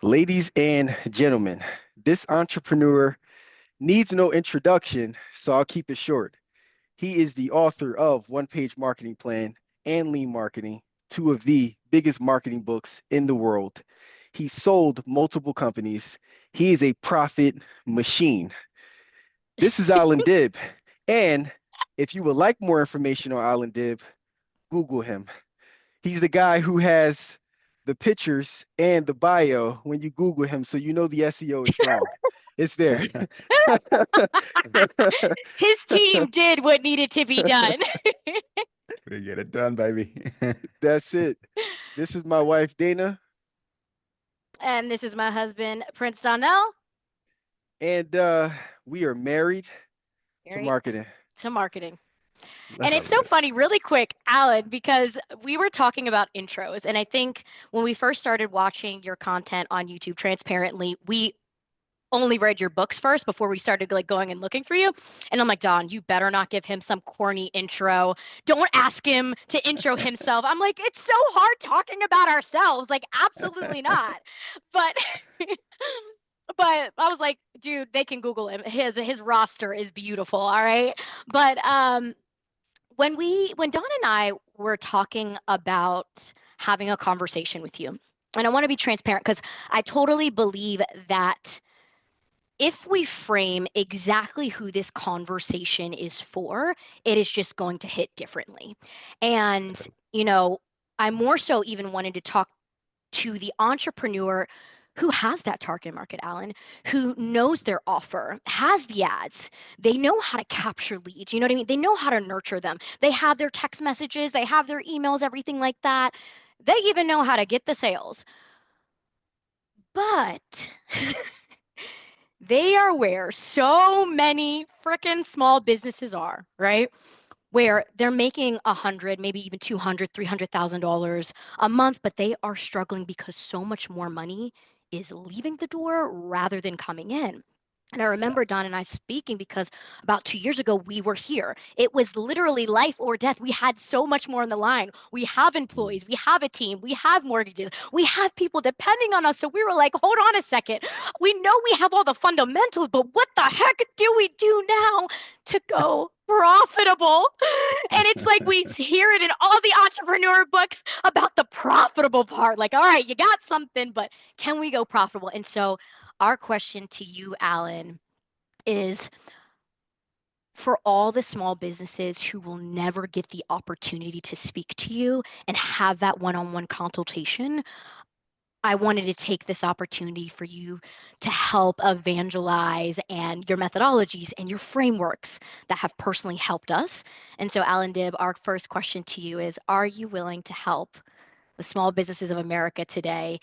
Ladies and gentlemen, this entrepreneur needs no introduction, so I'll keep it short. He is the author of One Page Marketing Plan and Lean Marketing, two of the biggest marketing books in the world. He sold multiple companies. He is a profit machine. This is Alan Dib. And if you would like more information on Alan Dib, Google him. He's the guy who has the pictures and the bio when you Google him, so you know the SEO is strong. It's there. His team did what needed to be done. We get it done, baby. That's it. This is my wife, Dana, And this is my husband, Prince Donnell, and we are married to married marketing. to marketing. And Let's it's Love so it. funny, really quick, Alan, because we were talking about intros. And I think when we first started watching your content on YouTube transparently, we only read your books first before we started like going and looking for you. And I'm like, Don, you better not give him some corny intro. Don't ask him to intro himself. I'm like, it's so hard talking about ourselves. Like, absolutely not. But but I was like, dude, they can Google him. His roster is beautiful. All right. But when Don and I were talking about having a conversation with you, and I want to be transparent because I totally believe that if we frame exactly who this conversation is for, it is just going to hit differently. And, you know, I more so even wanted to talk to the entrepreneur who has that target market, Alan, who knows their offer, has the ads. They know how to capture leads. You know what I mean? They know how to nurture them. They have their text messages, they have their emails, everything like that. They even know how to get the sales. But they are where so many freaking small businesses are, right? Where they're making 100, maybe even 200, $300,000 a month, but they are struggling because so much more money is leaving the door rather than coming in. And I remember Don and I speaking because about 2 years ago, we were here. It was literally life or death. We had so much more on the line. We have Mm. employees, we have a team, we have mortgages, we have people depending on us. So we were like, hold on a second. We know we have all the fundamentals, but what the heck do we do now to go profitable? And it's like we hear it in all the entrepreneur books about the profitable part. Like, all right, you got something, but can we go profitable? And so our question to you, Alan, is for all the small businesses who will never get the opportunity to speak to you and have that one on one consultation, I wanted to take this opportunity for you to help evangelize and your methodologies and your frameworks that have personally helped us. And so, Alan Dib, our first question to you is: are you willing to help the small businesses of America today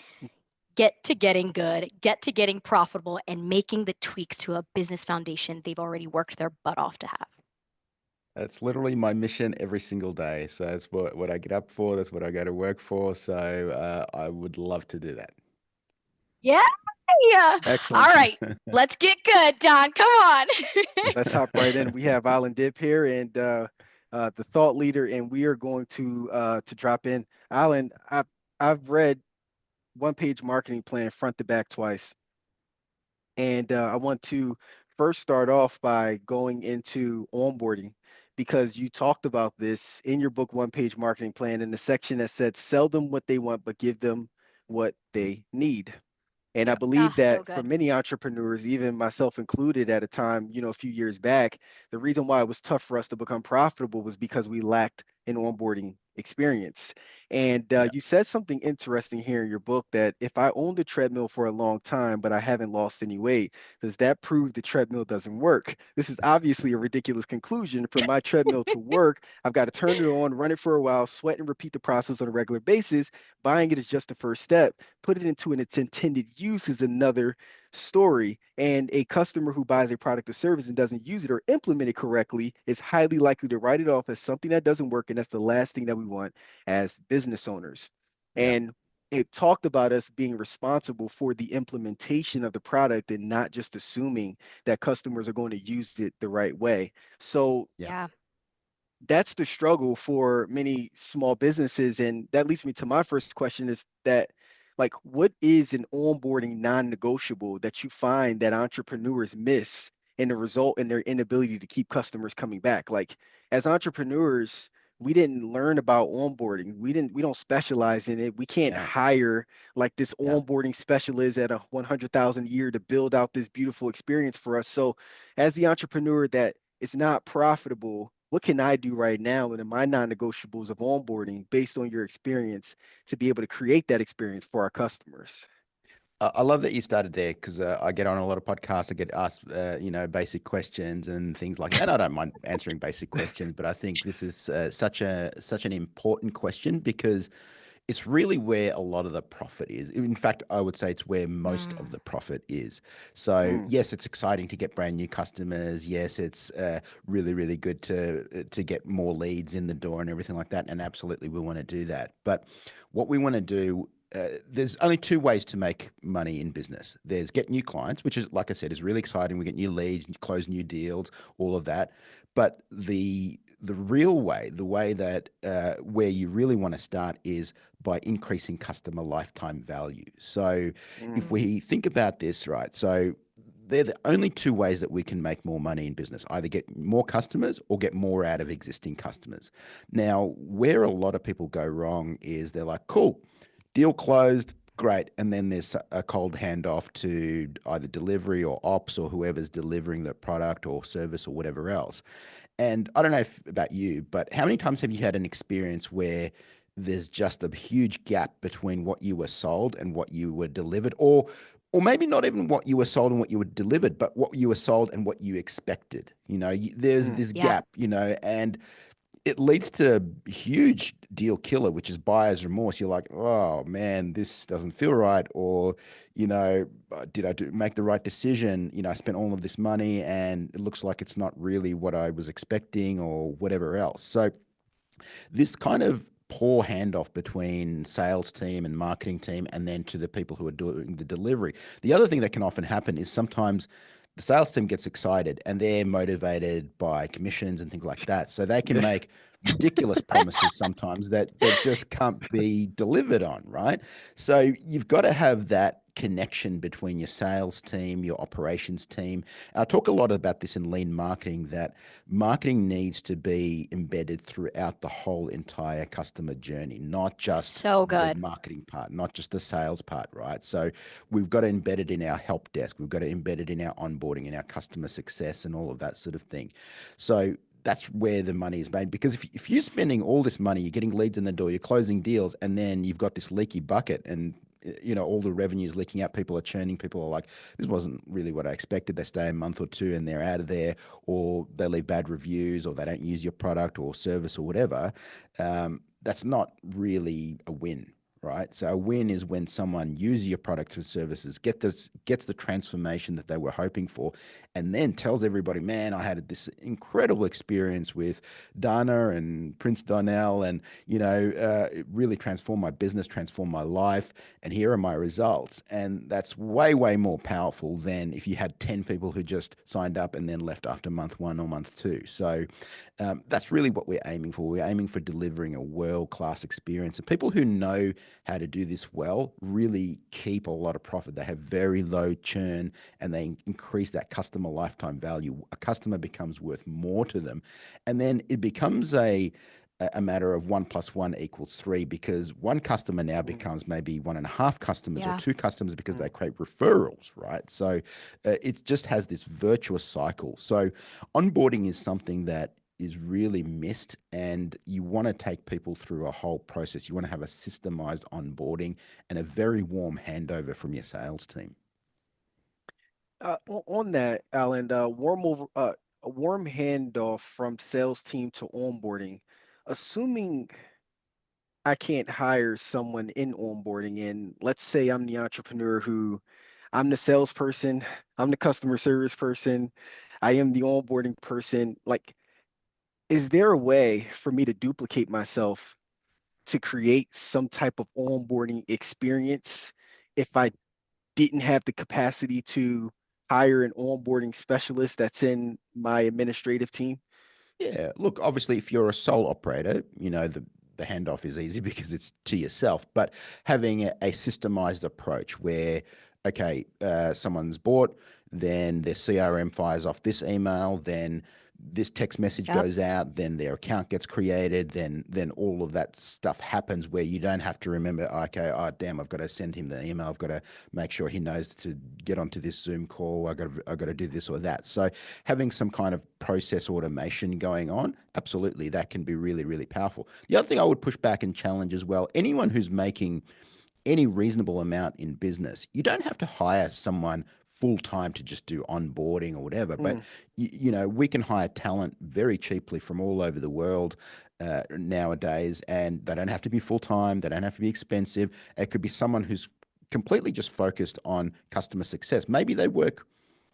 get to getting good, get to getting profitable, and making the tweaks to a business foundation they've already worked their butt off to have? That's literally my mission every single day. So that's what I get up for. That's what I go to work for. So I would love to do that. Yeah. Yeah. All Excellent. right. Let's get good, Don. Come on. Let's hop right in. We have Alan Dib here and the thought leader, and we are going to drop in. Alan, I've read One Page Marketing Plan front to back twice. And I want to first start off by going into onboarding because you talked about this in your book, One Page Marketing Plan, in the section that said, sell them what they want, but give them what they need. And I Yeah. believe Ah, so that for good. many entrepreneurs, even myself included at a time, a few years back, the reason why it was tough for us to become profitable was because we lacked an onboarding experience. And Yeah. you said something interesting here in your book that if I owned a treadmill for a long time, but I haven't lost any weight, does that prove the treadmill doesn't work? This is obviously a ridiculous conclusion. For my treadmill to work, I've got to turn it on, run it for a while, sweat and repeat the process on a regular basis. Buying it is just the first step. Put it into its intended use is another story. And a customer who buys a product or service and doesn't use it or implement it correctly is highly likely to write it off as something that doesn't work. And that's the last thing that we want as business owners. Yeah. And it talked about us being responsible for the implementation of the product and not just assuming that customers are going to use it the right way. So Yeah. Yeah. that's the struggle for many small businesses. And that leads me to my first question is that Like, what is an onboarding non-negotiable that you find that entrepreneurs miss and the result in their inability to keep customers coming back? Like, as entrepreneurs, we didn't learn about onboarding. We don't specialize in it. We can't Yeah. hire like this Yeah. onboarding specialist at a 100,000 a year to build out this beautiful experience for us. So, as the entrepreneur that is not profitable, what can I do right now and in my non-negotiables of onboarding based on your experience to be able to create that experience for our customers? I love that you started there because I get on a lot of podcasts. I get asked, basic questions and things like that. And I don't mind answering basic questions, but I think this is such an important question because it's really where a lot of the profit is. In fact, I would say it's where most of Mm, the profit is. So Mm, yes, it's exciting to get brand new customers. Yes, it's really, really good to get more leads in the door and everything like that. And absolutely, we want to do that. But what we want to do. There's only two ways to make money in business. There's get new clients, which is, like I said, is really exciting. We get new leads, close new deals, all of that. But the real way, the way that where you really want to start is by increasing customer lifetime value. So if mm, we think about this, right, so they're the only two ways that we can make more money in business, either get more customers or get more out of existing customers. Now, where a lot of people go wrong is they're like, cool, deal closed, great. And then there's a cold handoff to either delivery or ops or whoever's delivering the product or service or whatever else. And I don't know about you, but how many times have you had an experience where there's just a huge gap between what you were sold and what you were delivered, or maybe not even what you were sold and what you were delivered, but what you were sold and what you expected. There's mm. this yeah. gap, and it leads to huge deal killer, which is buyer's remorse. You're like, oh man, this doesn't feel right, or did I make the right decision? I spent all of this money, and it looks like it's not really what I was expecting, or whatever else. So this kind of poor handoff between sales team and marketing team and then to the people who are doing the delivery. The other thing that can often happen is sometimes the sales team gets excited and they're motivated by commissions and things like that. So they can Yeah. make ridiculous promises sometimes that just can't be delivered on, right? So you've got to have that connection between your sales team, your operations team. I talk a lot about this in lean marketing, that marketing needs to be embedded throughout the whole entire customer journey, not just So the good. marketing part, not just the sales part, right? So we've got to embed it in our help desk. We've got to embed it in our onboarding, in our customer success, and all of that sort of thing. So that's where the money is made. Because if you're spending all this money, you're getting leads in the door, you're closing deals, and then you've got this leaky bucket and all the revenues leaking out, people are churning, people are like, this wasn't really what I expected. They stay a month or two and they're out of there, or they leave bad reviews, or they don't use your product or service or whatever. That's not really a win, right? So a win is when someone uses your product or services, gets the transformation that they were hoping for, and then tells everybody, man, I had this incredible experience with Dana and Prince Donnell, and it really transformed my business, transformed my life, and here are my results. And that's way, way more powerful than if you had 10 people who just signed up and then left after month one or month two. So that's really what we're aiming for. We're aiming for delivering a world-class experience. And people who know how to do this well really keep a lot of profit. They have very low churn and they increase that customer lifetime value. A customer becomes worth more to them. And then it becomes a matter of 1+1 = 3, because one customer now Mm, becomes maybe one and a half customers or Yeah. two customers because mm. they create referrals, right? So it just has this virtuous cycle. So onboarding is something that is really missed, and you want to take people through a whole process. You want to have a systemized onboarding and a very warm handover from your sales team. On that, Alan, a warm handoff from sales team to onboarding, assuming I can't hire someone in onboarding, and let's say I'm the entrepreneur who I'm the salesperson, I'm the customer service person, I am the onboarding person. Like, is there a way for me to duplicate myself to create some type of onboarding experience if I didn't have the capacity to hire an onboarding specialist that's in my administrative team? Yeah, look, obviously, if you're a sole operator, the handoff is easy because it's to yourself, but having a systemized approach where, okay, someone's bought, then their CRM fires off this email, then this text message Yep. goes out, then their account gets created, then all of that stuff happens where you don't have to remember, okay, oh damn, I've got to send him the email, I've got to make sure he knows to get onto this Zoom call, I've got to do this or that. So having some kind of process automation going on, absolutely, that can be really, really powerful. The other thing I would push back and challenge as well, anyone who's making any reasonable amount in business, you don't have to hire someone full time to just do onboarding or whatever. But you know, we can hire talent very cheaply from all over the world nowadays, and they don't have to be full time. They don't have to be expensive. It could be someone who's completely just focused on customer success. Maybe they work,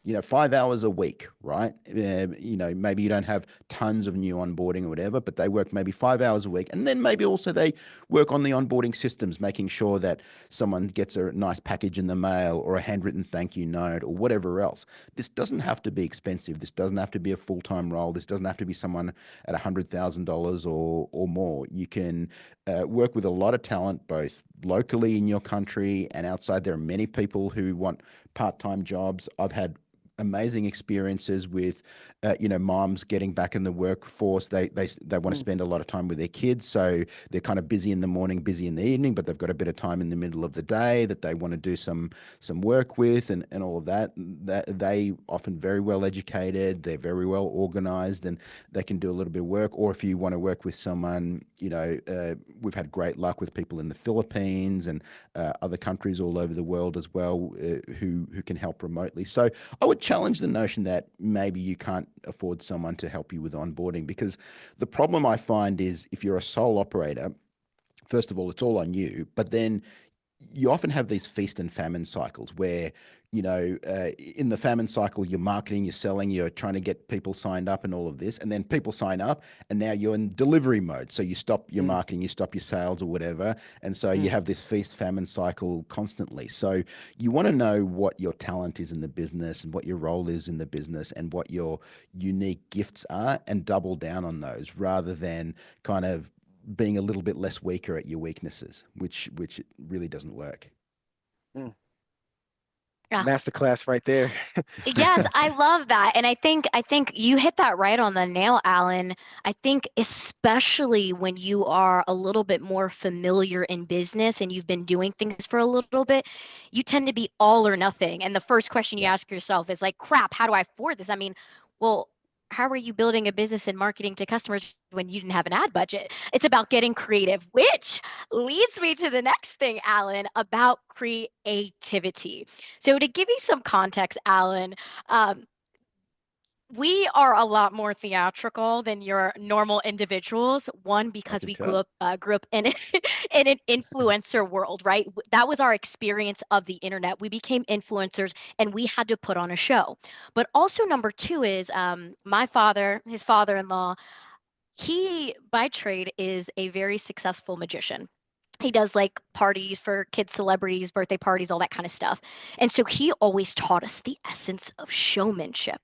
you know, 5 hours a week, right? You know, maybe you don't have tons of new onboarding or whatever, but they work maybe 5 hours a week. And then maybe also they work on the onboarding systems, making sure that someone gets a nice package in the mail or a handwritten thank you note or whatever else. This doesn't have to be expensive. This doesn't have to be a full-time role. This doesn't have to be someone at $100,000 or more. You can work with a lot of talent, both locally in your country and outside. There are many people who want part-time jobs. I've had amazing experiences with, you know, moms getting back in the workforce. They want to spend a lot of time with their kids, so they're kind of busy in the morning, busy in the evening, but they've got a bit of time in the middle of the day that they want to do some work with, and all of that. That they often very well educated, they're very well organized, and they can do a little bit of work. Or if you want to work with someone, you know, we've had great luck with people in the Philippines and other countries all over the world as well, who can help remotely. So I would challenge the notion that maybe you can't afford someone to help you with onboarding, because the problem I find is if you're a sole operator, first of all, it's all on you, but then you often have these feast and famine cycles where, you know, in the famine cycle, you're marketing, you're selling, you're trying to get people signed up and all of this. And then people sign up and now you're in delivery mode. So you stop your marketing, you stop your sales or whatever. And so you have this feast famine cycle constantly. So you want to know what your talent is in the business and what your role is in the business and what your unique gifts are, and double down on those rather than kind of being a little bit less weaker at your weaknesses, which really doesn't work. Yeah. Masterclass right there. Yes, I love that. And I think you hit that right on the nail, Alan. I think especially when you are a little bit more familiar in business and you've been doing things for a little bit, you tend to be all or nothing. And the first question you Yeah. ask yourself is like, crap, how do I afford this? I mean, well, how are you building a business and marketing to customers when you didn't have an ad budget? It's about getting creative, which leads me to the next thing, Alan, about creativity. So to give you some context, Alan, um, we are a lot more theatrical than your normal individuals. One, because we grew up in in an influencer world, right? That was our experience of the internet. We became influencers, and we had to put on a show. But also, number two is my father, his father-in-law. He, by trade, is a very successful magician. He does like parties for kids, celebrities, birthday parties, all that kind of stuff. And so he always taught us the essence of showmanship.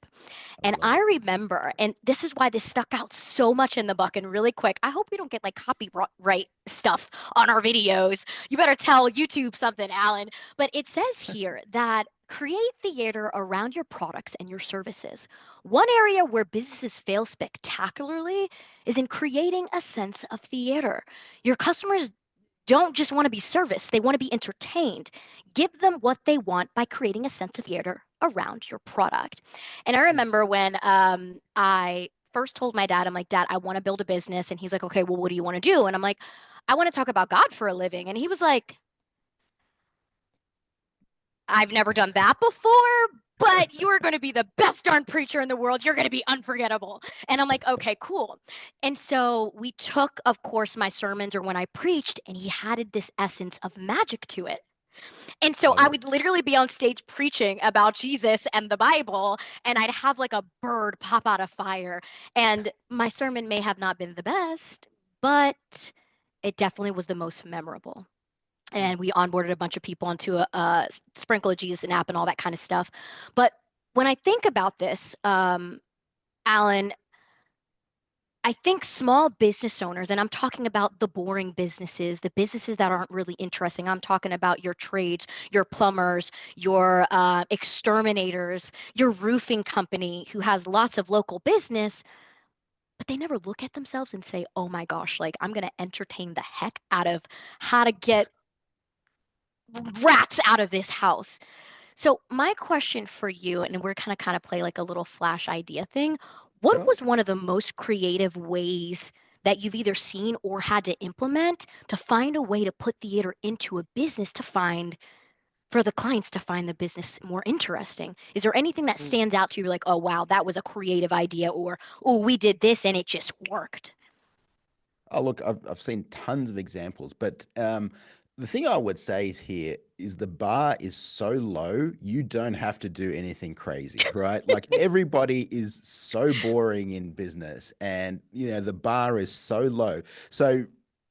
And I remember, and this is why this stuck out so much in the book. And really quick, I hope we don't get like copyright stuff on our videos. You better tell YouTube something, Alan. But it says here that create theater around your products and your services. One area where businesses fail spectacularly is in creating a sense of theater. Your customers don't just want to be serviced, they want to be entertained. Give them what they want by creating a sense of theater around your product. And I remember when I first told my dad, I'm like, Dad, I want to build a business. And he's like, okay, well, what do you want to do? And I'm like, I want to talk about God for a living. And he was like, I've never done that before, but you are going to be the best darn preacher in the world. You're going to be unforgettable. And I'm like, okay, cool. And so we took, of course, my sermons or when I preached, and he added this essence of magic to it. And so I would literally be on stage preaching about Jesus and the Bible, and I'd have like a bird pop out of fire. And my sermon may have not been the best, but it definitely was the most memorable. And we onboarded a bunch of people onto a Sprinkle of Jesus app and all that kind of stuff. But when I think about this, Alan, I think small business owners, and I'm talking about the boring businesses, the businesses that aren't really interesting. I'm talking about your trades, your plumbers, your exterminators, your roofing company who has lots of local business, but they never look at themselves and say, oh my gosh, like I'm going to entertain the heck out of how to get rats out of this house. So my question for you, and we're kind of play like a little flash idea thing. What Sure. was one of the most creative ways that you've either seen or had to implement to find a way to put theater into a business to find for the clients to find the business more interesting? Is there anything that Mm. stands out to you like, oh wow, that was a creative idea, or oh, we did this and it just worked? Oh, look, I've seen tons of examples, but the thing I would say is here is the bar is so low, you don't have to do anything crazy, right? Like everybody is so boring in business, and the bar is so low. So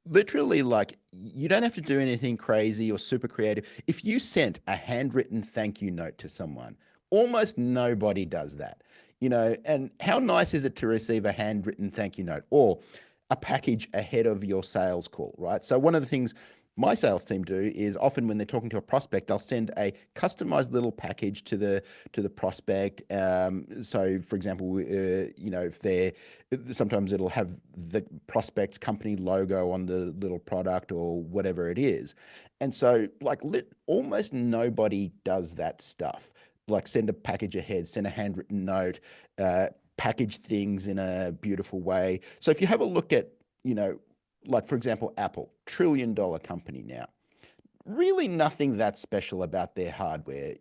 literally, like you don't have to do anything crazy or super creative. If you sent a handwritten thank you note to someone, almost nobody does that. And how nice is it to receive a handwritten thank you note or a package ahead of your sales call, right? So one of the things my sales team do is often when they're talking to a prospect, they'll send a customized little package to the prospect. So, for example, if they're sometimes it'll have the prospect's company logo on the little product or whatever it is, and so like almost nobody does that stuff. Like send a package ahead, send a handwritten note, package things in a beautiful way. So if you have a look at, like for example, Apple, $1 trillion company now, really nothing that special about their hardware.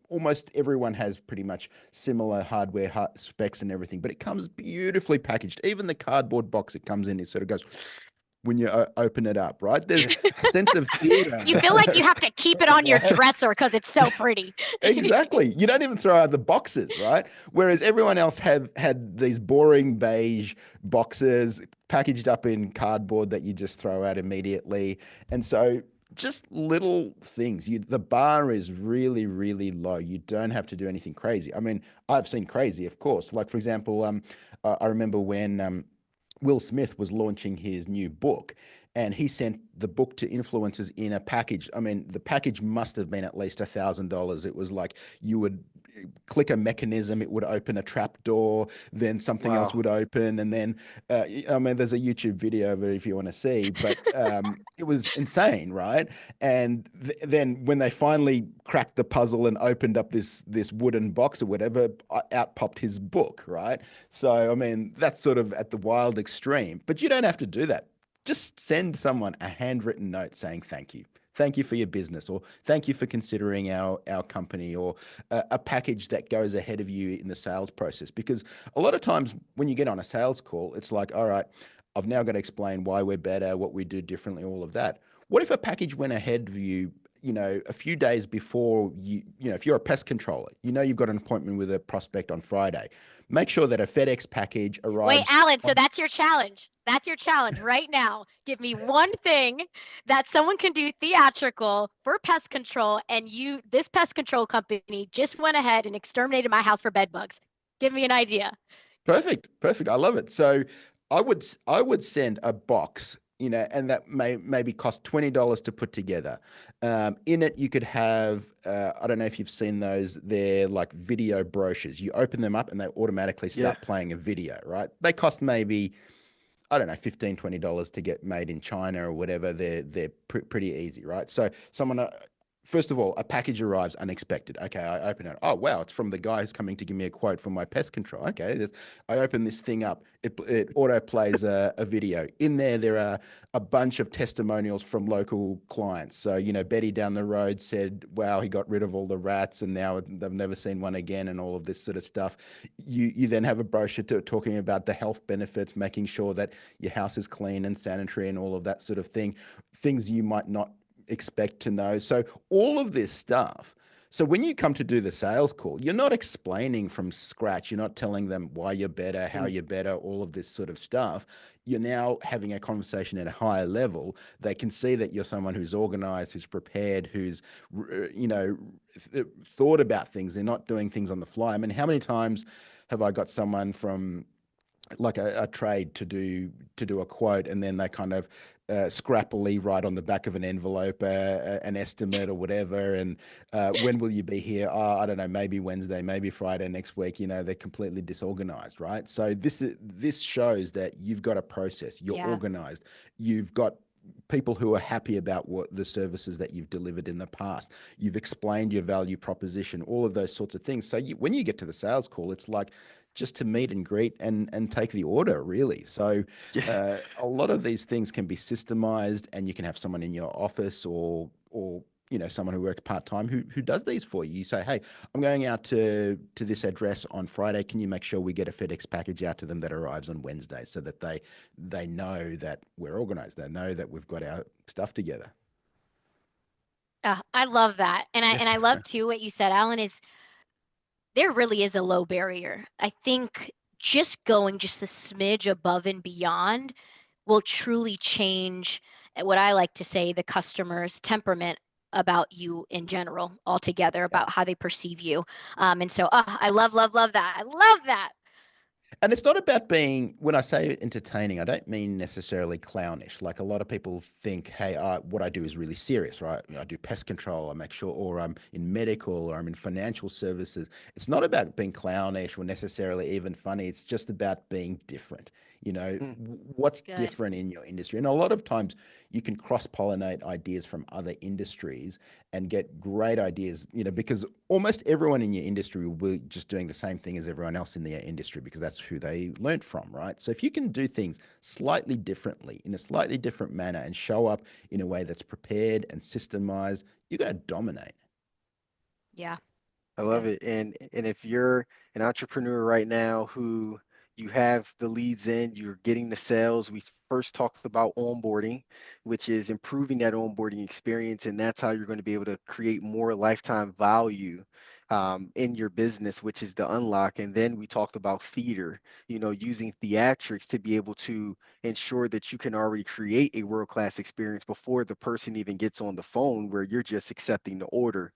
Almost everyone has pretty much similar hardware specs and everything, but it comes beautifully packaged. Even the cardboard box it comes in, it sort of goes when you open it up, right? There's a sense of You theater. feel like you have to keep it on your Right? dresser because it's so pretty. Exactly. You don't even throw out the boxes, right? Whereas everyone else have had these boring beige boxes packaged up in cardboard that you just throw out immediately. And so just little things. The bar is really, really low. You don't have to do anything crazy. I mean, I've seen crazy, of course. Like for example, I remember when Will Smith was launching his new book, and he sent the book to influencers in a package. I mean, the package must have been at least $1,000. It was like you would click a mechanism, it would open a trap door, then something else Wow. would open, and then I mean, there's a YouTube video of it if you want to see, but it was insane, right? And then when they finally cracked the puzzle and opened up this wooden box or whatever, out popped his book, right? So I mean, that's sort of at the wild extreme, but you don't have to do that. Just send someone a handwritten note saying thank you. Thank you for your business, or thank you for considering our company, or a package that goes ahead of you in the sales process. Because a lot of times when you get on a sales call, it's like, all right, I've now got to explain why we're better, what we do differently, all of that. What if a package went ahead of you, a few days before if you're a pest controller, you've got an appointment with a prospect on Friday. Make sure that a FedEx package Wait, arrives Alan, so on. that's your challenge. That's your challenge right now. Give me one thing that someone can do theatrical for pest control, and this pest control company just went ahead and exterminated my house for bed bugs. Give me an idea. Perfect, perfect. I love it. So I would send a box, and that may maybe cost $20 to put together. In it, you could have I don't know if you've seen those. They're like video brochures. You open them up, and they automatically Yeah. start playing a video. Right? They cost maybe, I don't know, $15, $20 to get made in China or whatever. They're pretty easy, right? So someone, first of all, a package arrives unexpected. Okay, I open it. Oh wow, it's from the guy who's coming to give me a quote for my pest control. Okay, I open this thing up. It auto plays a video. In there, there are a bunch of testimonials from local clients. So Betty down the road said, "Wow, he got rid of all the rats, and now they've never seen one again," and all of this sort of stuff. You then have a brochure talking about the health benefits, making sure that your house is clean and sanitary, and all of that sort of thing. Things you might not expect to know. So all of this stuff. So when you come to do the sales call, you're not explaining from scratch. You're not telling them why you're better, how Mm. you're better, all of this sort of stuff. You're now having a conversation at a higher level. They can see that you're someone who's organized, who's prepared, who's thought about things. They're not doing things on the fly. I mean, how many times have I got someone from like a trade to do a quote, and then they kind of scrappily write on the back of an envelope an estimate or whatever, and when will you be here? Oh, I don't know, maybe Wednesday, maybe Friday next week. You know, they're completely disorganized, right? So this shows that you've got a process, you're Yeah. organized, you've got people who are happy about what the services that you've delivered in the past. You've explained your value proposition, all of those sorts of things. So when you get to the sales call, it's like just to meet and greet and take the order, really. So a lot of these things can be systemized, and you can have someone in your office or you know, someone who works part-time who does these for you. You say, hey, I'm going out to this address on Friday. Can you make sure we get a FedEx package out to them that arrives on Wednesday, so that they know that we're organized, they know that we've got our stuff together. I love that. And I love too what you said, Alan, is there really is a low barrier. I think just going just a smidge above and beyond will truly change what I like to say the customer's temperament about you in general altogether, Yeah. about how they perceive you. And so I love that. I love that. And it's not about being, when I say entertaining, I don't mean necessarily clownish. Like a lot of people think, hey, what I do is really serious, right? You know, I do pest control, I make sure, or I'm in medical, or I'm in financial services. It's not about being clownish or necessarily even funny. It's just about being different. You know, Mm, what's Good. different in your industry? And a lot of times you can cross pollinate ideas from other industries and get great ideas, you know, because almost everyone in your industry will be just doing the same thing as everyone else in their industry because that's who they learned from, right? So if you can do things slightly differently, in a slightly different manner, and show up in a way that's prepared and systemized, you're going to dominate. Yeah, I it's love good. it. And if you're an entrepreneur right now who you have the leads in, you're getting the sales. We first talked about onboarding, which is improving that onboarding experience, and that's how you're going to be able to create more lifetime value in your business, which is the unlock. And then we talked about theater, you know, using theatrics to be able to ensure that you can already create a world-class experience before the person even gets on the phone, where you're just accepting the order.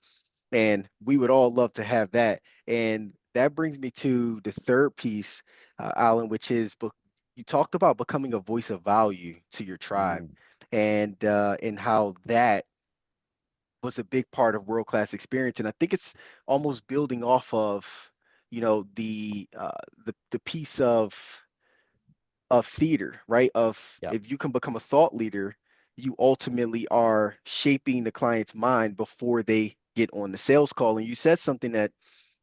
And we would all love to have that. And that brings me to the third piece, Alan, which is you talked about becoming a voice of value to your tribe, Mm, and how that was a big part of world class experience. And I think it's almost building off of, you know, the piece of theater, right? Of yeah. if you can become a thought leader, you ultimately are shaping the client's mind before they get on the sales call. And you said something that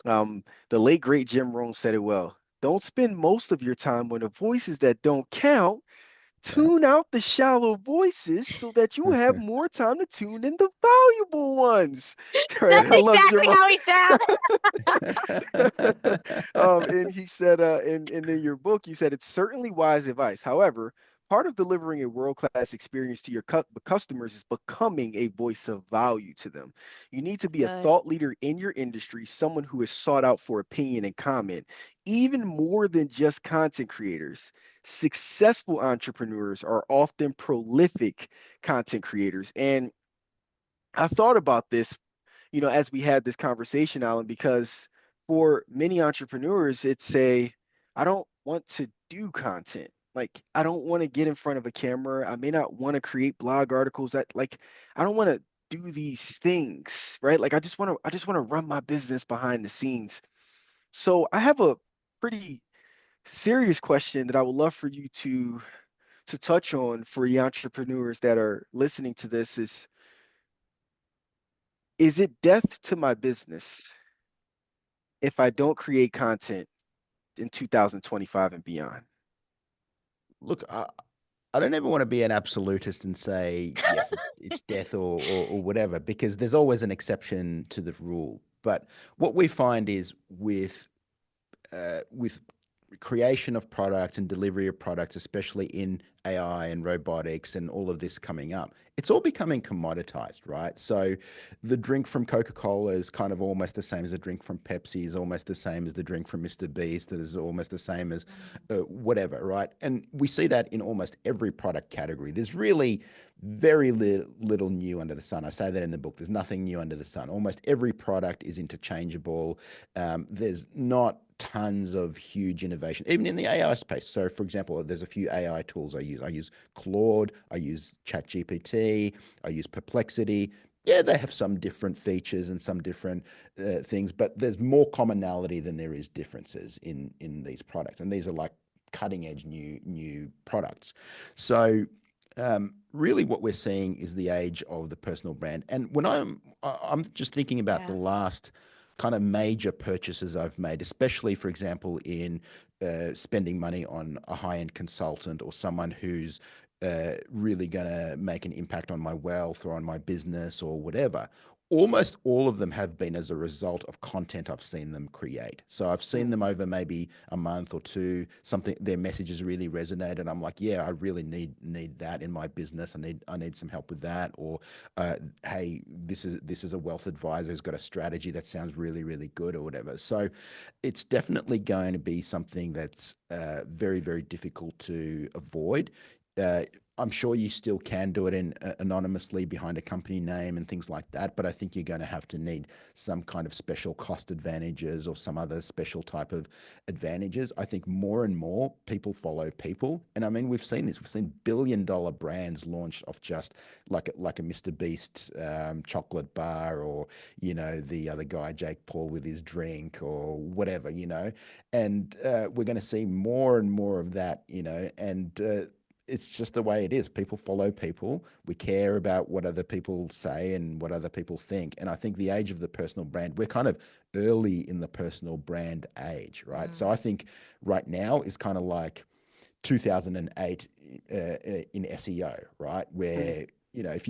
the late great Jim Rohn said it well. Don't spend most of your time on the voices that don't count. Yeah. Tune out the shallow voices so that you have more time to tune in the valuable ones. Right? That's I love Jim exactly Rohn. how he said. And he said, in your book, you said it's certainly wise advice. However, part of delivering a world-class experience to your customers is becoming a voice of value to them. You need to It's be a good. thought leader in your industry, someone who is sought out for opinion and comment, even more than just content creators. Successful entrepreneurs are often prolific content creators. And I thought about this, you know, as we had this conversation, Alan, because for many entrepreneurs, it's I don't want to do content. Like, I don't want to get in front of a camera. I may not want to create blog articles. I don't want to do these things, right? Like, I just want to run my business behind the scenes. So I have a pretty serious question that I would love for you to touch on for the entrepreneurs that are listening to this is it death to my business if I don't create content in 2025 and beyond? Look, I don't ever want to be an absolutist and say yes, it's death or whatever, because there's always an exception to the rule. But what we find is with creation of products and delivery of products, especially in AI and robotics and all of this coming up, it's all becoming commoditized, right? So the drink from Coca-Cola is kind of almost the same as the drink from Pepsi, is almost the same as the drink from Mr. Beast, is almost the same as whatever, right? And we see that in almost every product category. There's really very little new under the sun. I say that in the book. There's nothing new under the sun. Almost every product is interchangeable. There's not tons of huge innovation, even in the AI space. So, for example, there's a few AI tools I use. I use Claude, I use ChatGPT, I use Perplexity. Yeah, they have some different features and some different things, but there's more commonality than there is differences in these products, and these are like cutting edge new products. So really what we're seeing is the age of the personal brand. And when I'm just thinking about the Yeah. last kind of major purchases I've made, especially for example in spending money on a high-end consultant or someone who's really going to make an impact on my wealth or on my business or whatever. Almost all of them have been as a result of content I've seen them create. So I've seen them over maybe a month or two, something their messages really resonate, and I'm like, yeah, I really need that in my business. I need some help with that. Or hey, this is a wealth advisor who's got a strategy that sounds really good or whatever. So it's definitely going to be something that's very difficult to avoid. Uh, I'm sure you still can do it in anonymously behind a company name and things like that, but I think you're going to have to need some kind of special cost advantages or some other special type of advantages. I think more and more people follow people, and I mean we've seen this. We've seen billion-dollar brands launched off just like a Mr. Beast chocolate bar, or the other guy Jake Paul with his drink or whatever, and we're going to see more and more of that, and it's just the way it is. People follow people. We care about what other people say and what other people think. And I think the age of the personal brand, we're kind of early in the personal brand age, right? So I think right now is kind of like 2008 in SEO, right? Where if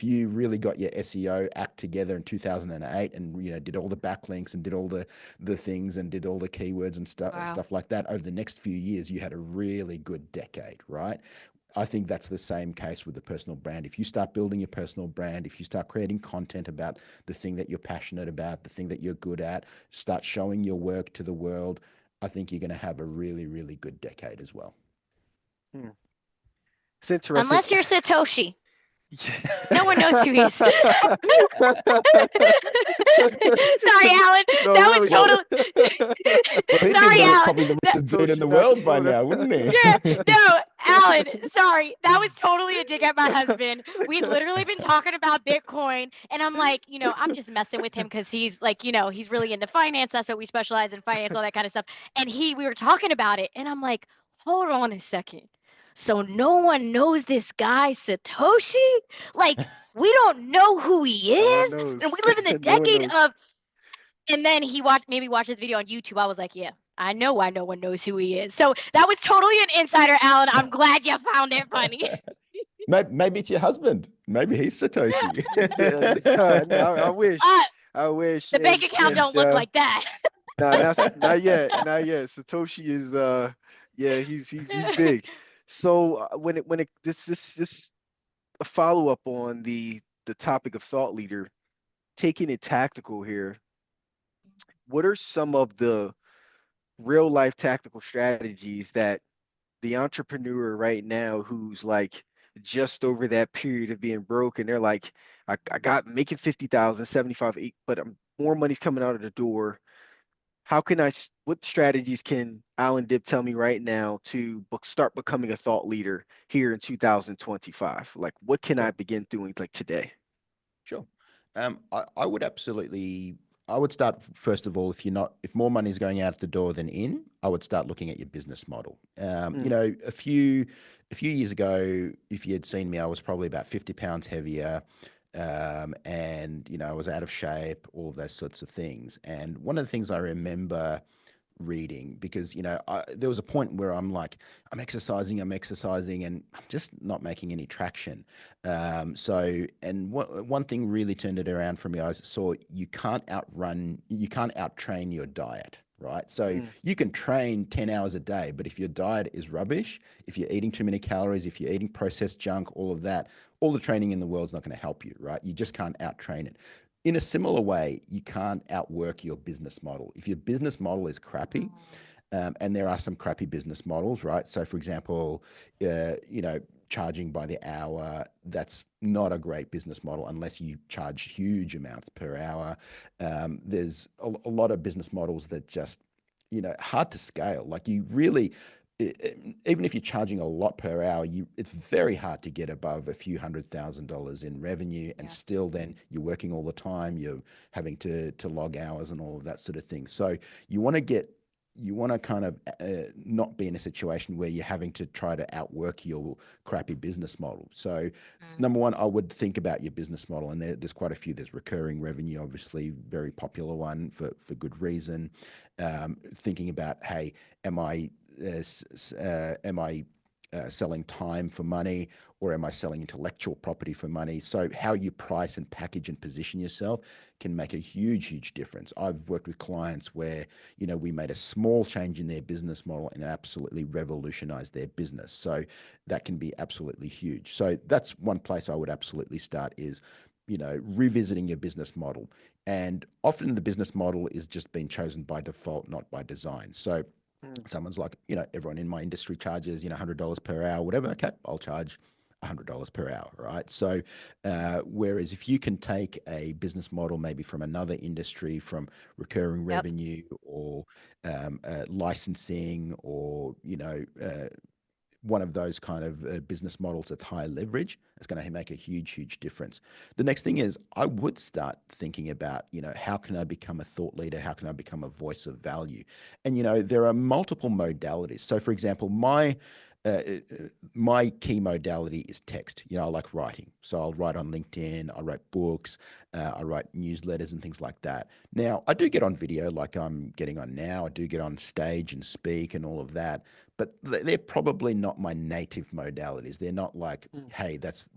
you really got your SEO act together in 2008 and did all the backlinks and did all the things and did all the keywords and Wow. stuff like that over the next few years, you had a really good decade, right? I think that's the same case with the personal brand. If you start building your personal brand, if you start creating content about the thing that you're passionate about, the thing that you're good at, start showing your work to the world, I think you're going to have a really good decade as well. Hmm. It's interesting. Unless you're Satoshi. Yeah. No one knows who he is. Sorry, Alan. No, That was really total. Well, he'd be Sorry, Alan. probably the richest dude in Satoshi the world by Nakamoto. now, wouldn't Yeah, he? no, Alan, sorry. That was totally a dig at my husband. We'd literally been talking about Bitcoin, and I'm like, I'm just messing with him because he's like, he's really into finance. That's what we specialize in, finance, all that kind of stuff. And we were talking about it, and I'm like, hold on a second. So no one knows this guy Satoshi? Like, we don't know who he No one is, and knows. we live in the No one decade knows. of. And then he watched his video on YouTube. I was like, yeah, I know why no one knows who he is. So that was totally an insider, Alan. I'm glad you found it funny. Maybe it's your husband. Maybe he's Satoshi. No, I wish. I wish. The bank account don't look like that. Nah, not yet. Not yet. Satoshi is yeah, he's big. So when it this a follow-up on the topic of thought leader, taking it tactical here. What are some of the real life tactical strategies that the entrepreneur right now who's like just over that period of being broke and they're like, I got making 50,000, 75, but more money's coming out of the door. How can what strategies can Alan Dib tell me right now to start becoming a thought leader here in 2025? Like, what can I Sure. begin doing like today? Sure. I would absolutely. I would start first of all. If more money is going out the door than in, I would start looking at your business model. Mm, A few years ago, if you had seen me, I was probably about 50 pounds heavier, and I was out of shape, all of those sorts of things. And one of the things I remember reading, because there was a point where I'm like, I'm exercising, and I'm just not making any traction. And one thing really turned it around for me. I saw you can't outtrain your diet, right? So mm, you can train 10 hours a day, but if your diet is rubbish, if you're eating too many calories, if you're eating processed junk, all of that, all the training in the world is not going to help you, right? You just can't outtrain it. In a similar way, you can't outwork your business model. If your business model is crappy, and there are some crappy business models, right? So, for example, charging by the hour, that's not a great business model unless you charge huge amounts per hour. There's a lot of business models that just hard to scale. Like you really, even if you're charging a lot per hour, it's very hard to get above a few $100,000 in revenue, and Yeah. still then you're working all the time, you're having to log hours and all of that sort of thing. So you want to get you want to kind of not be in a situation where you're having to try to outwork your crappy business model. So number one, I would think about your business model, and there's quite a few. There's recurring revenue, obviously, very popular one for good reason. Thinking about, hey, am I selling time for money, or am I selling intellectual property for money? So how you price and package and position yourself can make a huge difference. I've worked with clients where, we made a small change in their business model and absolutely revolutionized their business. So that can be absolutely huge. So that's one place I would absolutely start is, revisiting your business model. And often the business model is just being chosen by default, not by design. So someone's like, everyone in my industry charges, $100 per hour, whatever. Okay, I'll charge $100 per hour, right? So, whereas if you can take a business model maybe from another industry, from recurring Yep. revenue or licensing, or one of those kind of business models that's high leverage, it's going to make a huge difference. The next thing is I would start thinking about, how can I become a thought leader? How can I become a voice of value? And, there are multiple modalities. So, for example, uh, my key modality is text. I like writing. So I'll write on LinkedIn, I write books, I write newsletters and things like that. Now, I do get on video like I'm getting on now. I do get on stage and speak and all of that, but they're probably not my native modalities. They're not like, hey, that's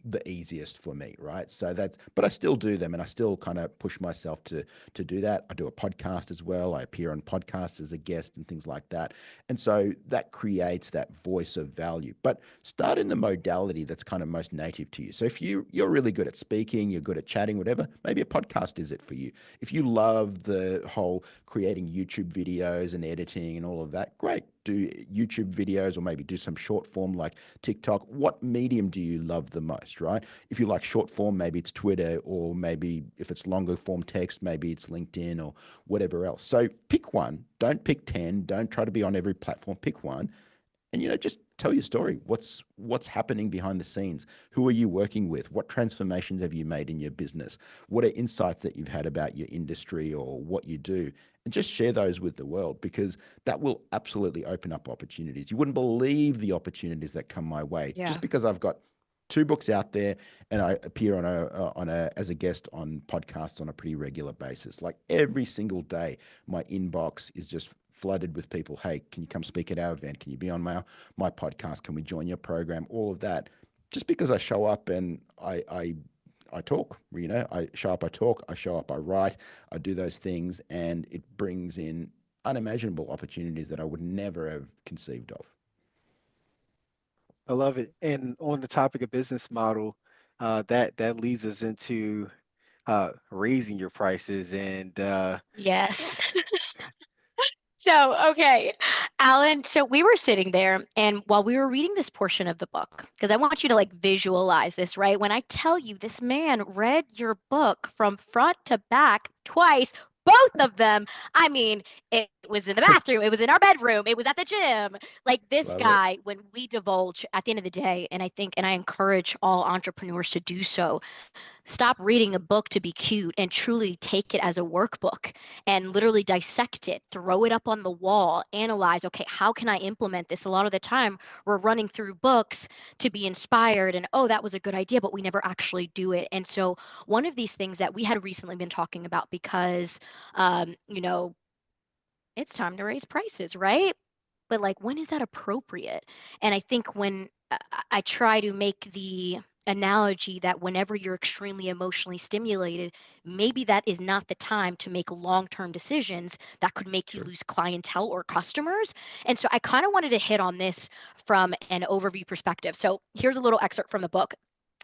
the easiest for me, right? So but I still do them, and I still kind of push myself to do that. I do a podcast as well. I appear on podcasts as a guest and things like that. And so that creates that voice of value. But start in the modality that's kind of most native to you. So if you're really good at speaking, you're good at chatting, whatever, maybe a podcast is it for you. If you love the whole creating YouTube videos and editing and all of that, great. Do YouTube videos, or maybe do some short form like TikTok. What medium do you love the most, right? If you like short form, maybe it's Twitter, or maybe if it's longer form text, maybe it's LinkedIn or whatever else. So pick one. Don't pick 10. Don't try to be on every platform. Pick one, and just tell your story. What's happening behind the scenes? Who are you working with? What transformations have you made in your business? What are insights that you've had about your industry or what you do? And just share those with the world, because that will absolutely open up opportunities. You wouldn't believe the opportunities that come my way Yeah. just because I've got 2 books out there, and I appear as a guest on podcasts on a pretty regular basis. Like every single day, my inbox is just flooded with people. Hey, can you come speak at our event? Can you be on my podcast? Can we join your program? All of that, just because I show up and I talk. I show up, I talk, I show up, I write, I do those things, and it brings in unimaginable opportunities that I would never have conceived of. I love it. And on the topic of business model, that leads us into raising your prices. And Yes. So, okay, Alan, so we were sitting there, and while we were reading this portion of the book, because I want you to like visualize this, right? When I tell you this man read your book from front to back twice, both of them, I mean, it was in the bathroom, it was in our bedroom, it was at the gym. Like this Love it. guy, when we divulge at the end of the day, and I think, and I encourage all entrepreneurs to do so, stop reading a book to be cute and truly take it as a workbook and literally dissect it, throw it up on the wall, analyze, okay, how can I implement this? A lot of the time we're running through books to be inspired and, oh, that was a good idea, but we never actually do it. And so one of these things that we had recently been talking about, because, you know, it's time to raise prices, right? But like, when is that appropriate? And I think when I try to make the analogy that whenever you're extremely emotionally stimulated, maybe that is not the time to make long-term decisions that could make you True. lose clientele or customers. And so I kind of wanted to hit on this from an overview perspective. So here's a little excerpt from the book.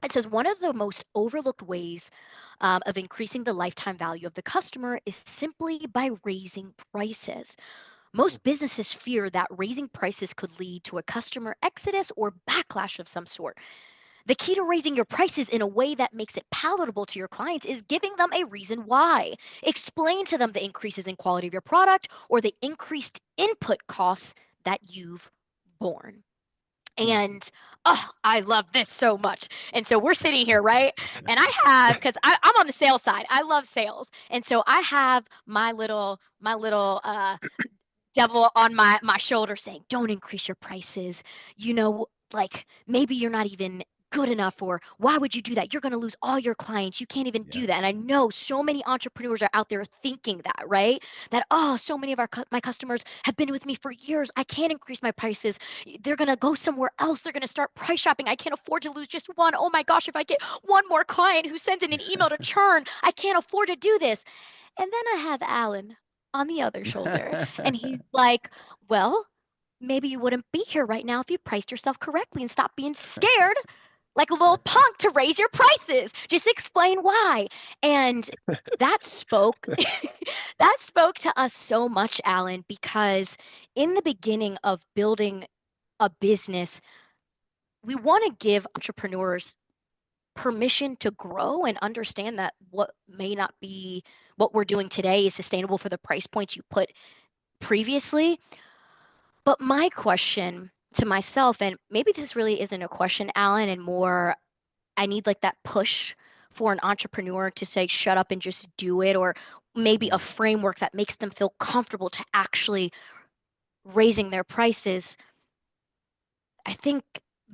It says one of the most overlooked ways of increasing the lifetime value of the customer is simply by raising prices. Most businesses fear that raising prices could lead to a customer exodus or backlash of some sort. The key to raising your prices in a way that makes it palatable to your clients is giving them a reason why. Explain to them the increases in quality of your product or the increased input costs that you've borne. And oh, I love this so much. And so we're sitting here, right? And I have, because I'm on the sales side. I love sales. And so I have my little devil on my shoulder saying, don't increase your prices. Like maybe you're not even good enough, or why would you do that? You're going to lose all your clients. You can't even do that. And I know so many entrepreneurs are out there thinking that, right? That, oh, so many of my customers have been with me for years. I can't increase my prices. They're going to go somewhere else. They're going to start price shopping. I can't afford to lose just one. Oh my gosh, if I get one more client who sends in an email to churn, I can't afford to do this. And then I have Alan on the other shoulder. And he's like, well, maybe you wouldn't be here right now if you priced yourself correctly and stopped being scared like a little punk to raise your prices. Just explain why. And that spoke that spoke to us so much, Alan, because in the beginning of building a business, we want to give entrepreneurs permission to grow and understand that what may not be what we're doing today is sustainable for the price points you put previously. But my question to myself, and maybe this really isn't a question, Alan, and more, I need like that push for an entrepreneur to say, shut up and just do it, or maybe a framework that makes them feel comfortable to actually raising their prices. I think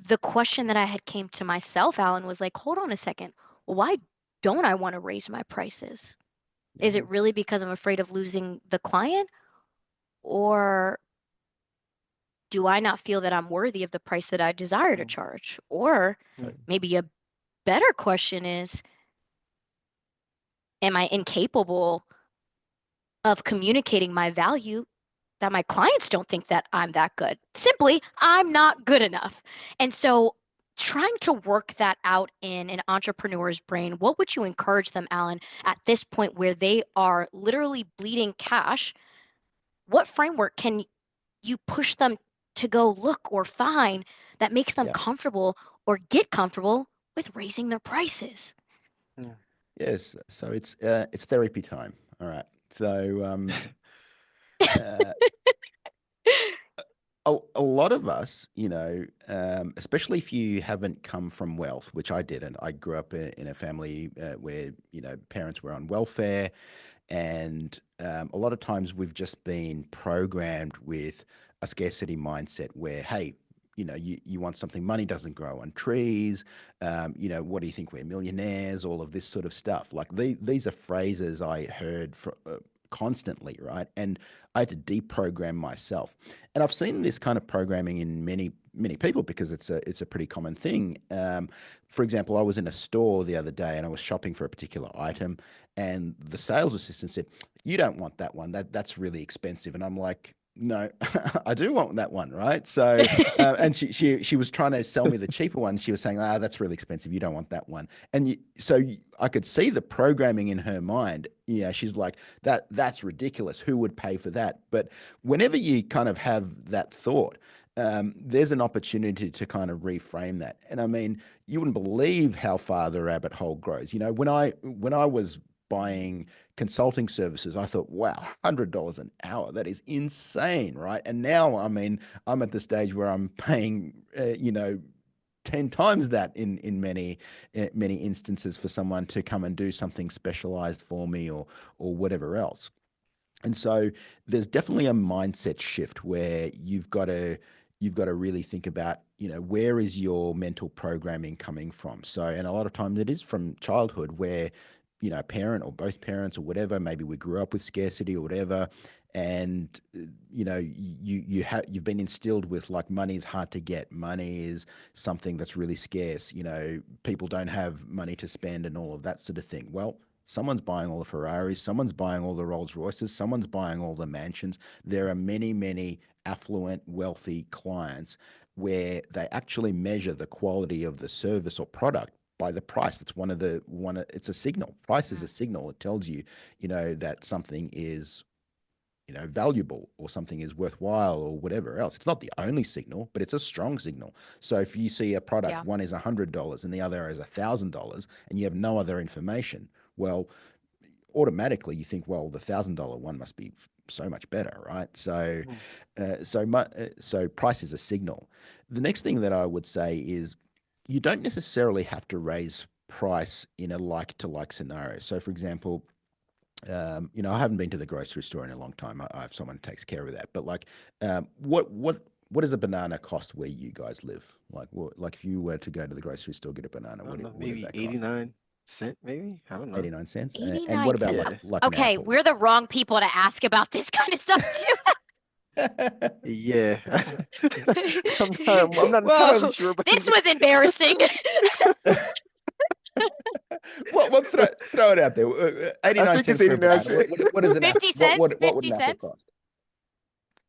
the question that I had came to myself, Alan, was like, hold on a second. Why don't I want to raise my prices? Is it really because I'm afraid of losing the client? Or do I not feel that I'm worthy of the price that I desire to charge? Or maybe a better question is, am I incapable of communicating my value that my clients don't think that I'm that good? Simply, I'm not good enough. And so trying to work that out in an entrepreneur's brain, what would you encourage them, Alan, at this point where they are literally bleeding cash? What framework can you push them to go look or find that makes them comfortable or get comfortable with raising their prices? Yes. So it's therapy time. All right. So uh, a lot of us, especially if you haven't come from wealth, which I didn't. I grew up in a family where parents were on welfare, and a lot of times we've just been programmed with a scarcity mindset where, hey, you want something, money doesn't grow on trees. What do you think, we're millionaires? All of this sort of stuff. Like these are phrases I heard constantly, right? And I had to deprogram myself. And I've seen this kind of programming in many people because it's a pretty common thing. For example, I was in a store the other day and I was shopping for a particular item, and the sales assistant said, "You don't want that one. That's really expensive." And I'm like, no, I do want that one, right? So, and she was trying to sell me the cheaper one. She was saying, that's really expensive. You don't want that one. And so I could see the programming in her mind. Yeah, she's like, that's ridiculous. Who would pay for that? But whenever you kind of have that thought, there's an opportunity to kind of reframe that. And I mean, you wouldn't believe how far the rabbit hole grows. When I was buying consulting services, I thought, wow, $100 an hour, that is insane, right? And now, I mean, I'm at the stage where I'm paying, 10 times that in many instances for someone to come and do something specialized for me or whatever else. And so there's definitely a mindset shift where you've got to really think about, where is your mental programming coming from? So, and a lot of times it is from childhood where, a parent or both parents or whatever, maybe we grew up with scarcity or whatever, and you've been instilled with, like, money is hard to get, money is something that's really scarce, people don't have money to spend and all of that sort of thing. Well, someone's buying all the Ferraris, someone's buying all the Rolls Royces, someone's buying all the mansions. There are many affluent, wealthy clients where they actually measure the quality of the service or product by the price. That's it's a signal. Price is a signal. It tells you, that something is valuable, or something is worthwhile, or whatever else. It's not the only signal, but it's a strong signal. So if you see a product, Yeah. one is $100 and the other is $1,000, and you have no other information, well, automatically you think, well, the $1,000 one must be so much better, right? So, Mhm. so price is a signal. The next thing that I would say is you don't necessarily have to raise price in a like-to-like scenario. So, for example, I haven't been to the grocery store in a long time. I have someone who takes care of that. But like, what does a banana cost where you guys live? Like if you were to go to the grocery store, get a banana, I don't know, what does maybe that cost? 89 cent, maybe. I don't know. 89 cents. And 89 what about cents. Yeah, like an Okay, apple? we're the wrong people to ask about this kind of stuff yeah. too. I'm not entirely Whoa, sure, but this was embarrassing. Well, throw it out there. I 89 think it's cents for a 89 banana. cents. What is an apple? 50 cents? What would 50 an apple cents? cost?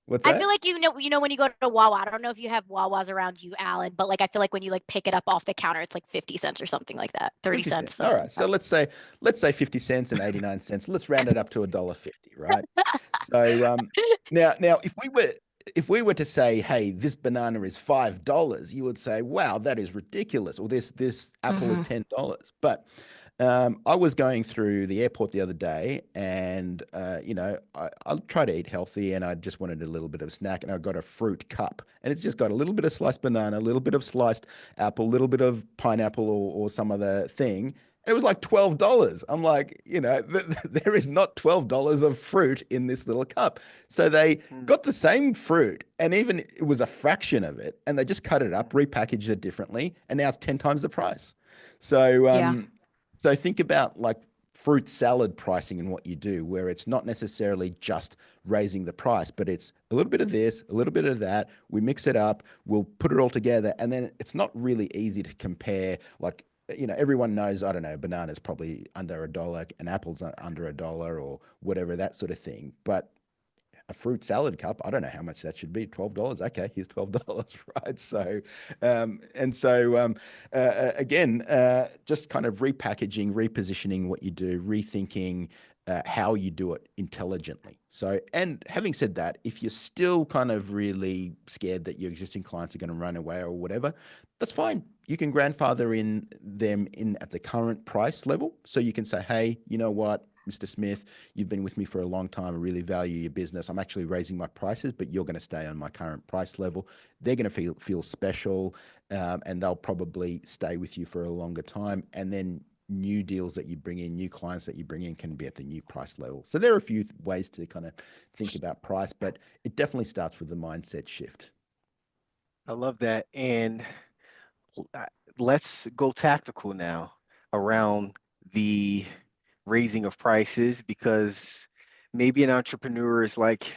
What's I feel that? like when you go to Wawa, I don't know if you have Wawas around you, Alan, but like I feel like when you like pick it up off the counter, it's like 50 cents or something like that. 30 50 cents, cents. All something right. like So that. let's say 50 cents and 89 cents. Let's round it up to $1.50, right? So now if we were to say, hey, this banana is $5, you would say, wow, that is ridiculous. Or this apple is Hmm. $10. But I was going through the airport the other day, and I try to eat healthy, and I just wanted a little bit of a snack, and I got a fruit cup, and it's just got a little bit of sliced banana, a little bit of sliced apple, a little bit of pineapple, or some other thing. It was like $12. I'm like, there is not $12 of fruit in this little cup. So they Mm, got the same fruit, and even it was a fraction of it, and they just cut it up, mhm. repackaged it differently, and now it's 10 times the price. So Yeah. so think about like fruit salad pricing and what you do, where it's not necessarily just raising the price, but it's a little bit of this, a little bit of that. We mix it up, we'll put it all together, and then it's not really easy to compare. Like, everyone knows, I don't know, bananas probably under $1, and apples are under $1, or whatever, that sort of thing. But a fruit salad cup, I don't know how much that should be. $12. Okay, here's $12, right? Again, just kind of repackaging, repositioning what you do, rethinking how you do it intelligently. So, and having said that, if you're still kind of really scared that your existing clients are going to run away or whatever, that's fine. You can grandfather in them in at the current price level. So you can say, hey, you know what, Mr. Smith, you've been with me for a long time. I really value your business. I'm actually raising my prices, but you're going to stay on my current price level. They're going to feel special, and they'll probably stay with you for a longer time. And then new deals that you bring in, new clients that you bring in, can be at the new price level. So there are a few ways to kind of think about price, but it definitely starts with the mindset shift. I love that. And uh, let's go tactical now around the raising of prices, because maybe an entrepreneur is like,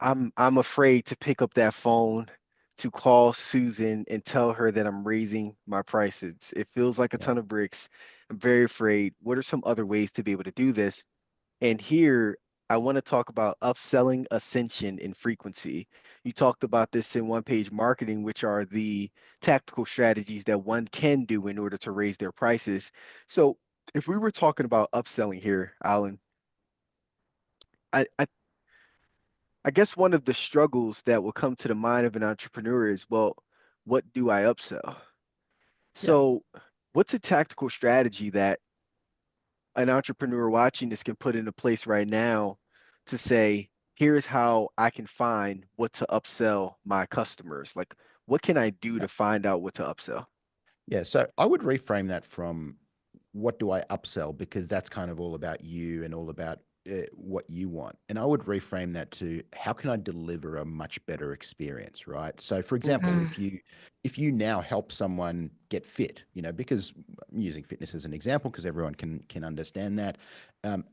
I'm afraid to pick up that phone to call Susan and tell her that I'm raising my prices. It feels like a Yeah. ton of bricks. I'm very afraid. What are some other ways to be able to do this? And here, I want to talk about upselling, ascension, and frequency. You talked about this in one page marketing, which are the tactical strategies that one can do in order to raise their prices. So, if we were talking about upselling here, Alan, I I guess one of the struggles that will come to the mind of an entrepreneur is, well, what do I upsell? Yeah. So, what's a tactical strategy that an entrepreneur watching this can put into place right now to say, here's how I can find what to upsell my customers? Like, what can I do Yeah. to find out what to upsell? Yeah. So I would reframe that from what do I upsell? Because that's kind of all about you and all about what you want. And I would reframe that to how can I deliver a much better experience, right? So, for example, Mhm. Mm, if you now help someone get fit, because I'm using fitness as an example because everyone can understand that.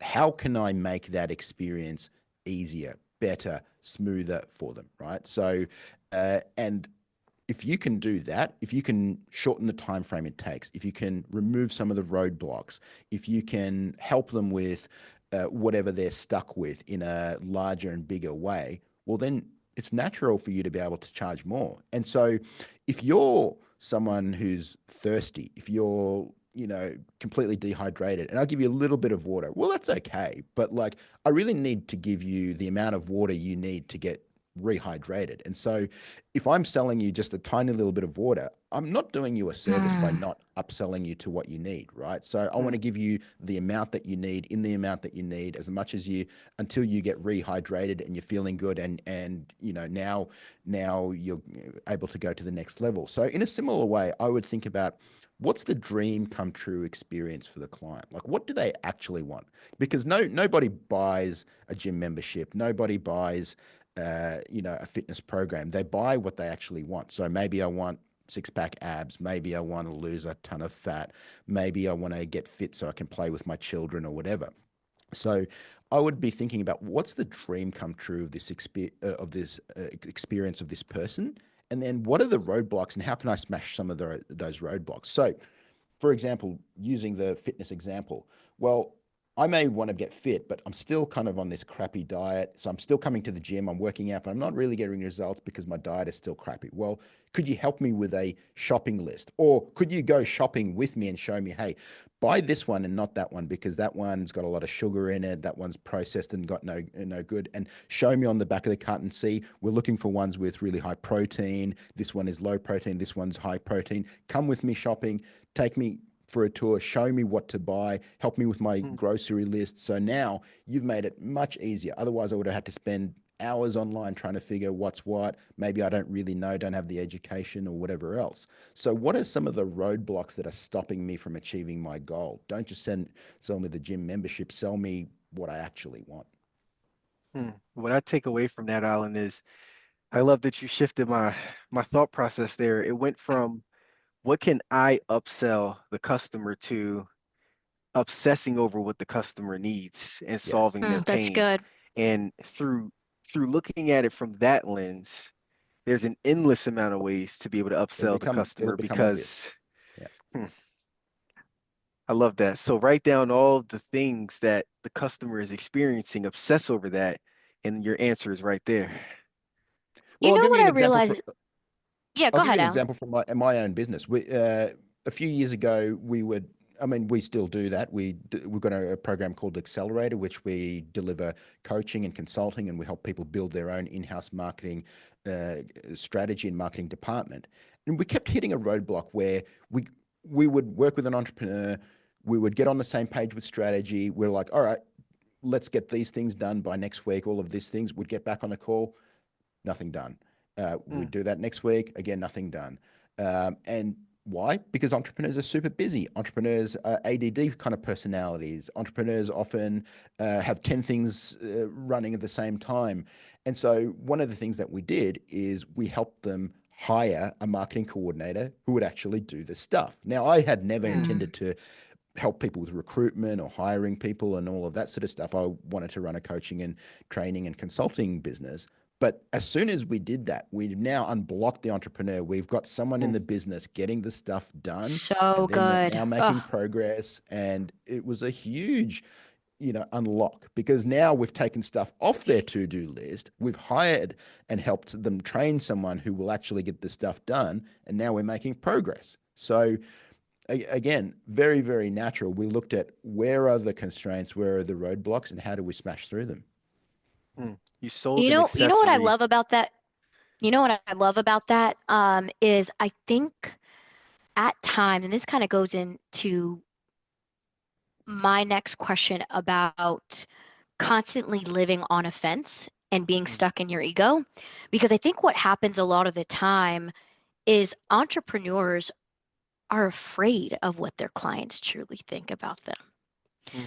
How can I make that experience easier, better, smoother for them, right? So, and if you can do that, if you can shorten the time frame it takes, if you can remove some of the roadblocks, if you can help them with whatever they're stuck with in a larger and bigger way, well, then it's natural for you to be able to charge more. And so if you're someone who's thirsty, if you're completely dehydrated, and I'll give you a little bit of water. Well, that's okay. But like, I really need to give you the amount of water you need to get rehydrated. And so if I'm selling you just a tiny little bit of water, I'm not doing you a service by not upselling you to what you need, right? So I want to give you the amount that you need in the amount that you need, as much as you, until you get rehydrated and you're feeling good, and now you're able to go to the next level. So in a similar way, I would think about, what's the dream come true experience for the client? Like, what do they actually want? Because nobody buys a gym membership, nobody buys a fitness program. They buy what they actually want. So maybe I want six-pack abs, maybe I want to lose a ton of fat, maybe I want to get fit so I can play with my children or whatever. So I would be thinking about, what's the dream come true of this experience of this person, and then what are the roadblocks, and how can I smash some of those roadblocks? So, for example, using the fitness example, well, I may want to get fit, but I'm still kind of on this crappy diet. So I'm still coming to the gym, I'm working out, but I'm not really getting results because my diet is still crappy. Well, could you help me with a shopping list? Or could you go shopping with me and show me, hey, buy this one and not that one, because that one's got a lot of sugar in it, that one's processed and got no good, and show me on the back of the carton, see, we're looking for ones with really high protein, this one is low protein, this one's high protein. Come with me shopping, take me for a tour, show me what to buy, help me with my grocery list. So now you've made it much easier. Otherwise, I would have had to spend hours online trying to figure what's what. Maybe I don't really know, don't have the education or whatever else. So what are some of the roadblocks that are stopping me from achieving my goal? Don't just sell me the gym membership, sell me what I actually want. What I take away from that, Alan, is I love that you shifted my thought process there. It went from, what can I upsell the customer, to obsessing over what the customer needs and Yes. solving their That's pain. good. And through looking at it from that lens, there's an endless amount of ways to be able to upsell the It'll customer, become obvious. because Yeah. I love that. So write down all the things that the customer is experiencing, obsess over that, and your answer is right there. You Well, I'll know give what you I an example for, realized? Yeah, I'll go give you ahead, an Alan. example from my own business. A few years ago, we still do that. We've got a program called Accelerator, which we deliver coaching and consulting, and we help people build their own in-house marketing strategy and marketing department. And we kept hitting a roadblock where we would work with an entrepreneur, we would get on the same page with strategy. We're like, all right, let's get these things done by next week. All of these things, we'd get back on a call, nothing done. We'd do that next week, again, nothing done. And why? Because entrepreneurs are super busy. Entrepreneurs are ADD kind of personalities. Entrepreneurs often have 10 things running at the same time. And so one of the things that we did is we helped them hire a marketing coordinator who would actually do the stuff. Now, I had never intended to help people with recruitment or hiring people and all of that sort of stuff. I wanted to run a coaching and training and consulting business. But as soon as we did that, we've now unblocked the entrepreneur. We've got someone in the business getting the stuff done, So and they're good. now making progress. And it was a huge, unlock, because now we've taken stuff off their to-do list. We've hired and helped them train someone who will actually get the stuff done. And now we're making progress. So again, very, very natural. We looked at, where are the constraints, where are the roadblocks, and how do we smash through them? You sold You an know what I accessory. love about that? You know what I love about that? Is I think at times, and this kind of goes into my next question about constantly living on a fence and being stuck in your ego. Because I think what happens a lot of the time is entrepreneurs are afraid of what their clients truly think about them.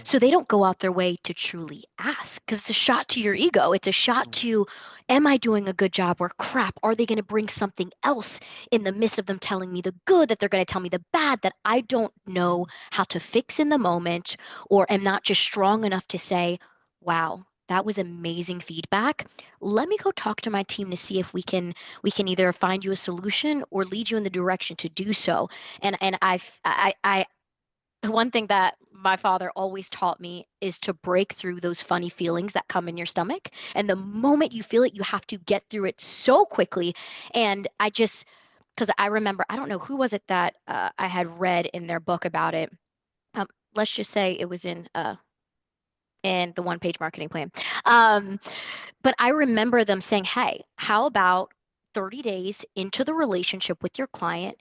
So they don't go out their way to truly ask, because it's a shot to your ego. It's a shot to, am I doing a good job, or crap, are they going to bring something else in the midst of them telling me the good, that they're going to tell me the bad that I don't know how to fix in the moment, or am not just strong enough to say, wow, that was amazing feedback. Let me go talk to my team to see if we can either find you a solution or lead you in the direction to do so. And I one thing that my father always taught me is to break through those funny feelings that come in your stomach. And the moment you feel it, you have to get through it so quickly. And because I remember, I don't know who was it that I had read in their book about it. Let's just say it was in the one-page marketing plan. Um, but I remember them saying, hey, how about 30 days into the relationship with your client,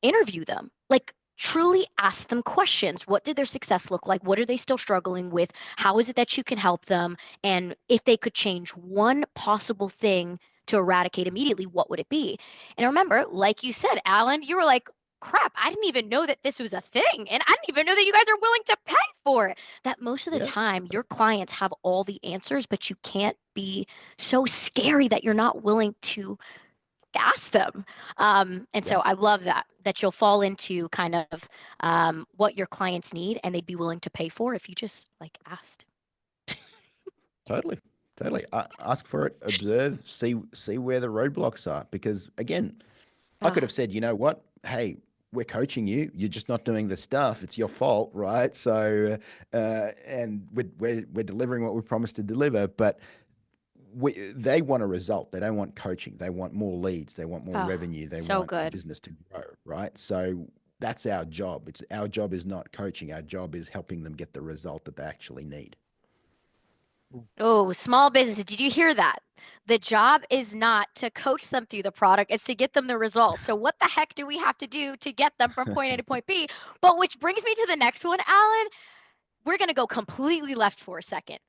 interview them? Like, truly ask them questions. What did their success look like? What are they still struggling with? How is it that you can help them? And if they could change one possible thing to eradicate immediately, what would it be? And I remember, like you said, Alan, you were like, crap, I didn't even know that this was a thing. And I didn't even know that you guys are willing to pay for it. That most of the Yeah. time, your clients have all the answers, but you can't be so scary that you're not willing to ask them. And so Yeah. I love that you'll fall into kind of what your clients need and they'd be willing to pay for if you just like asked. Totally. Totally. Ask for it, observe, see where the roadblocks are. Because again, I could Oh, have said, you know what? Hey, we're coaching you. You're just not doing the stuff. It's your fault, right? So, and we're delivering what we promised to deliver, but they want a result. They don't want coaching. They want more leads. They want more oh, revenue. They so want the good. business to grow, right? So that's our job. It's our job is not coaching. Our job is helping them get the result that they actually need. Oh, small businesses. Did you hear that? The job is not to coach them through the product, it's to get them the results. So what the heck do we have to do to get them from point A to point B? But which brings me to the next one, Alan. We're going to go completely left for a second.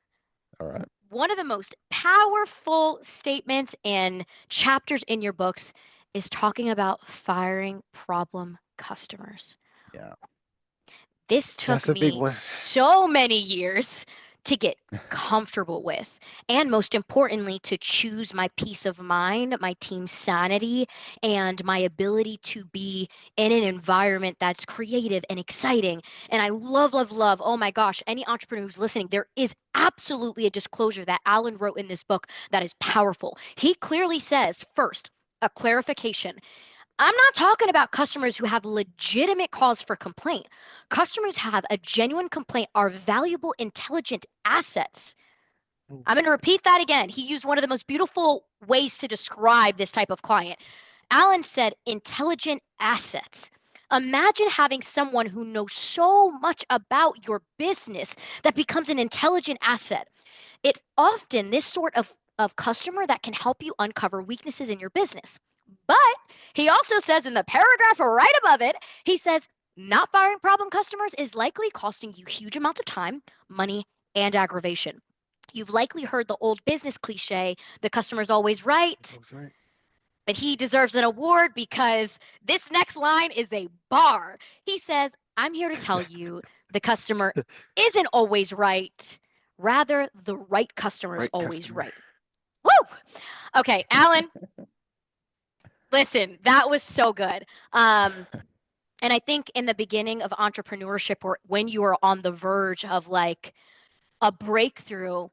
All right. One of the most powerful statements and chapters in your books is talking about firing problem customers. Yeah. This took That's a big me one. so many years to get comfortable with, and most importantly, to choose my peace of mind, my team's sanity, and my ability to be in an environment that's creative and exciting. And I love, love, love. Oh my gosh, any entrepreneur who's listening, there is absolutely a disclosure that Alan wrote in this book that is powerful. He clearly says, first, a clarification. I'm not talking about customers who have legitimate cause for complaint. Customers who have a genuine complaint are valuable, intelligent assets. I'm going to repeat that again. He used one of the most beautiful ways to describe this type of client. Alan said, intelligent assets. Imagine having someone who knows so much about your business that becomes an intelligent asset. It's often this sort of customer that can help you uncover weaknesses in your business. But he also says in the paragraph right above it, he says, not firing problem customers is likely costing you huge amounts of time, money, and aggravation. You've likely heard the old business cliche, the customer's always right, That's right. but he deserves an award because this next line is a bar. He says, I'm here to tell you the customer isn't always right. Rather, the right customer is Right always customer. right. Woo! Okay, Alan, listen, that was so good. And I think in the beginning of entrepreneurship, or when you are on the verge of like a breakthrough,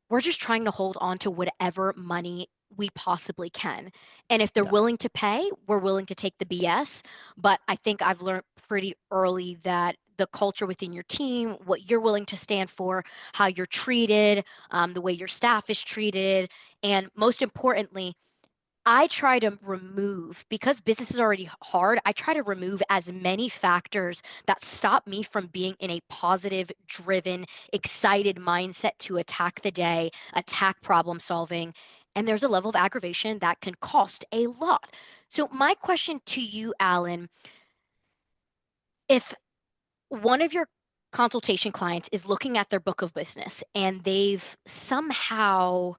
we're just trying to hold on to whatever money we possibly can. And if they're Yeah. willing to pay, we're willing to take the BS. But I think I've learned pretty early that the culture within your team, what you're willing to stand for, how you're treated, the way your staff is treated, and most importantly, I try to remove, because business is already hard, I try to remove as many factors that stop me from being in a positive, driven, excited mindset to attack the day, attack problem solving. And there's a level of aggravation that can cost a lot. So, my question to you, Alan, if one of your consultation clients is looking at their book of business and they've somehow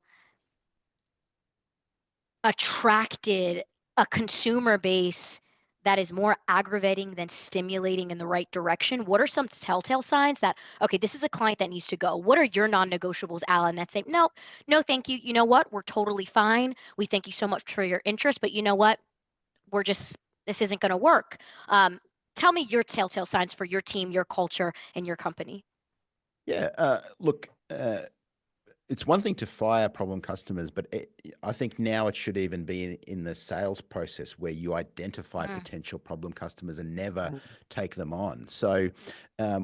attracted a consumer base that is more aggravating than stimulating in the right direction, what are some telltale signs that, okay, this is a client that needs to go? What are your non-negotiables, Alan, that say, no, no, thank you. You know what? We're totally fine. We thank you so much for your interest, but you know what? This isn't going to work. Tell me your telltale signs for your team, your culture, and your company. Yeah. Look, it's one thing to fire problem customers, but I think now it should even be in the sales process where you identify Mm, potential problem customers and never Mm. take them on. So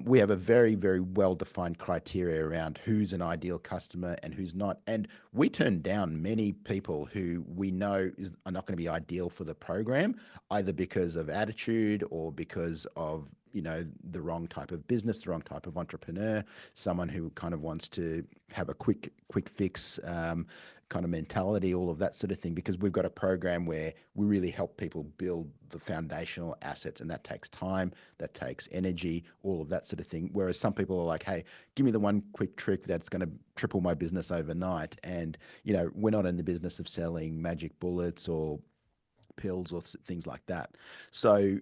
we have a very, very well defined criteria around who's an ideal customer and who's not. And we turn down many people who we know are not going to be ideal for the program, either because of attitude or because of the wrong type of business, the wrong type of entrepreneur, someone who kind of wants to have a quick fix kind of mentality, all of that sort of thing, because we've got a program where we really help people build the foundational assets, and that takes time, that takes energy, all of that sort of thing. Whereas some people are like, hey, give me the one quick trick that's going to triple my business overnight. And, we're not in the business of selling magic bullets or pills or things like that. So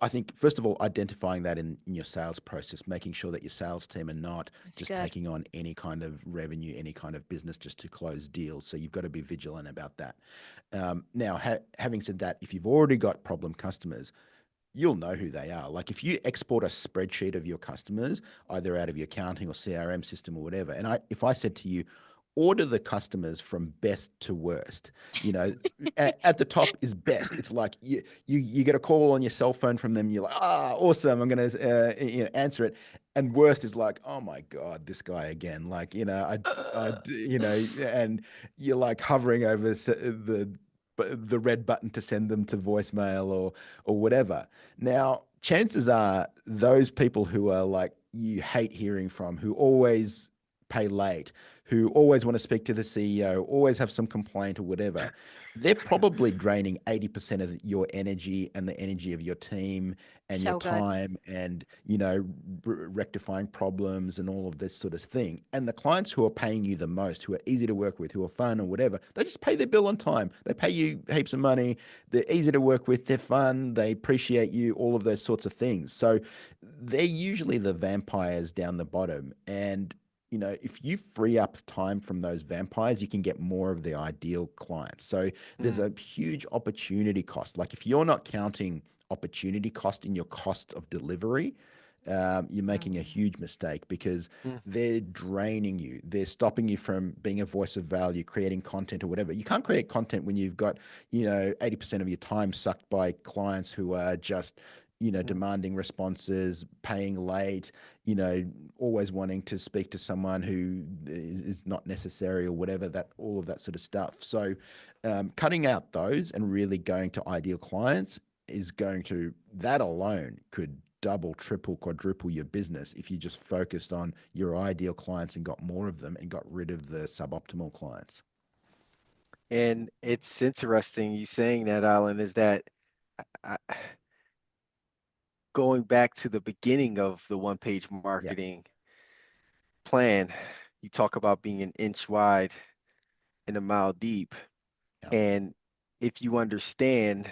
I think, first of all, identifying that in your sales process, making sure that your sales team are not that's just good. taking on any kind of revenue, any kind of business just to close deals. So you've got to be vigilant about that. Now, having said that, if you've already got problem customers, you'll know who they are. Like if you export a spreadsheet of your customers, either out of your accounting or CRM system or whatever, and if I said to you, order the customers from best to worst, at the top is best. It's like you get a call on your cell phone from them. You're like, awesome. I'm gonna answer it. And worst is like, oh my god, this guy again. Like and you're like hovering over the red button to send them to voicemail or whatever. Now, chances are those people who are like you hate hearing from, who always pay late, who always want to speak to the CEO, always have some complaint or whatever, they're probably draining 80% of your energy and the energy of your team and your So good. time and, rectifying problems and all of this sort of thing. And the clients who are paying you the most, who are easy to work with, who are fun or whatever, they just pay their bill on time. They pay you heaps of money. They're easy to work with. They're fun. They appreciate you, all of those sorts of things. So they're usually the vampires down the bottom. And if you free up time from those vampires, you can get more of the ideal clients. So there's Mm. a huge opportunity cost. Like if you're not counting opportunity cost in your cost of delivery, you're making a Mm, huge mistake because Mm. they're draining you. They're stopping you from being a voice of value, creating content or whatever. You can't create content when you've got, 80% of your time sucked by clients who are just, Mm. demanding responses, paying late, always wanting to speak to someone who is not necessary or whatever, that all of that sort of stuff. So cutting out those and really going to ideal clients is that alone could double, triple, quadruple your business if you just focused on your ideal clients and got more of them and got rid of the suboptimal clients. And it's interesting you saying that, Alan, is that I, going back to the beginning of the one-page Yeah. marketing plan, you talk about being an inch wide and a mile deep. Yeah. And if you understand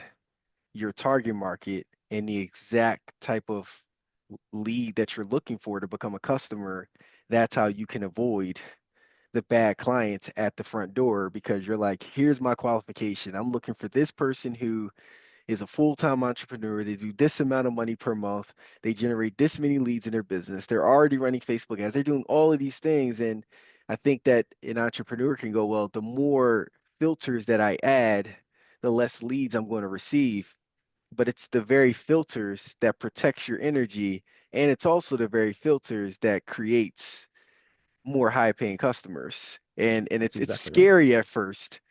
your target market and the exact type of lead that you're looking for to become a customer, that's how you can avoid the bad clients at the front door because you're like, here's my qualification. I'm looking for this person who is a full-time entrepreneur. They do this amount of money per month. They generate this many leads in their business. They're already running Facebook ads. They're doing all of these things. And I think that an entrepreneur can go, well, the more filters that I add, the less leads I'm going to receive. But it's the very filters that protects your energy. And it's also the very filters that creates more high paying customers. And That's it's exactly right. scary at first,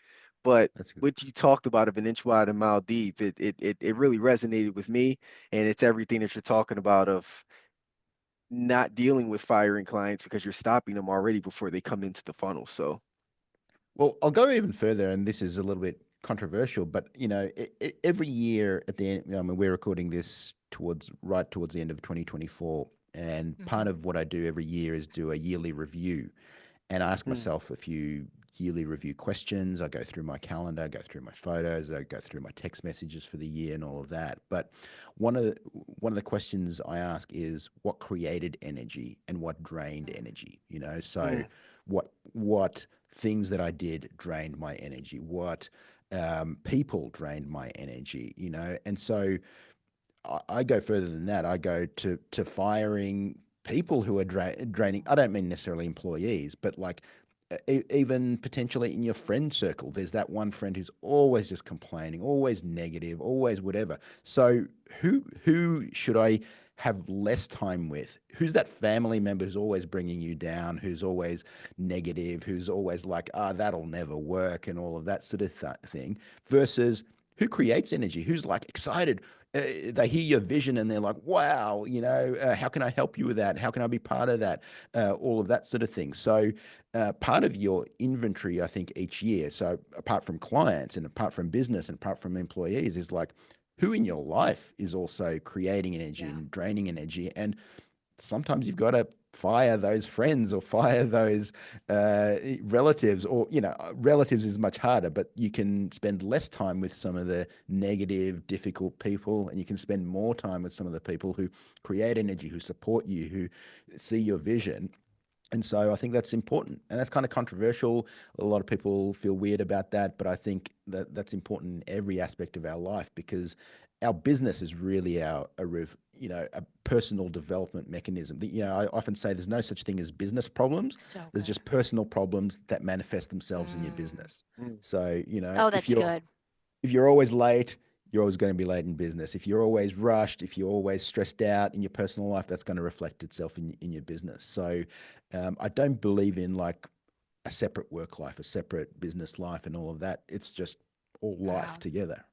but That's good. what you talked about of an inch wide and mile deep, it really resonated with me. And it's everything that you're talking about of not dealing with firing clients because you're stopping them already before they come into the funnel. So Well, I'll go even further, and this is a little bit controversial, but every year at the end, I mean, we're recording this right towards the end of 2024, and mhm. part of what I do every year is do a yearly review, and I ask mm, myself a few yearly review questions. I go through my calendar, I go through my photos, I go through my text messages for the year and all of that. But one of the questions I ask is what created energy and what drained Mm, energy. So mm, what things that I did drained my energy, what people drained my energy, and so I go further than that. I go to firing people who are draining. I don't mean necessarily employees, but like even potentially in your friend circle, there's that one friend who's always just complaining, always negative, always whatever. So who should I have less time with? Who's that family member who's always bringing you down, who's always negative, who's always like, that'll never work and all of that sort of thing, versus who creates energy, who's like excited. They hear your vision and they're like, wow, how can I help you with that? How can I be part of that? All of that sort of thing. So part of your inventory, I think, each year, so apart from clients and apart from business and apart from employees, is like who in your life is also creating energy and draining energy. And sometimes you've got to fire those friends or fire those relatives, or relatives is much harder, but you can spend less time with some of the negative, difficult people, and you can spend more time with some of the people who create energy, who support you, who see your vision. And so I think that's important, and that's kind of controversial. A lot of people feel weird about that, but I think that that's important in every aspect of our life, because our business is really a personal development mechanism. I often say there's no such thing as business problems. So There's good. just personal problems that manifest themselves in your business. Mm. So, Oh, if that's good. you're always late, you're always going to be late in business. If you're always rushed, if you're always stressed out in your personal life, that's going to reflect itself in your business. So I don't believe in like a separate work life, a separate business life, and all of that. It's just all life Wow. together.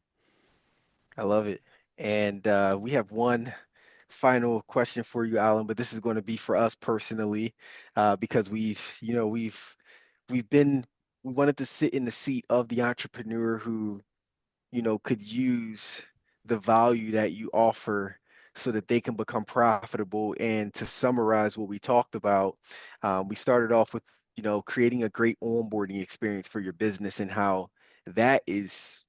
I love it. And we have one final question for you, Alan, but this is going to be for us personally, because we've been, we wanted to sit in the seat of the entrepreneur who, could use the value that you offer so that they can become profitable. And to summarize what we talked about, we started off with, creating a great onboarding experience for your business and how that is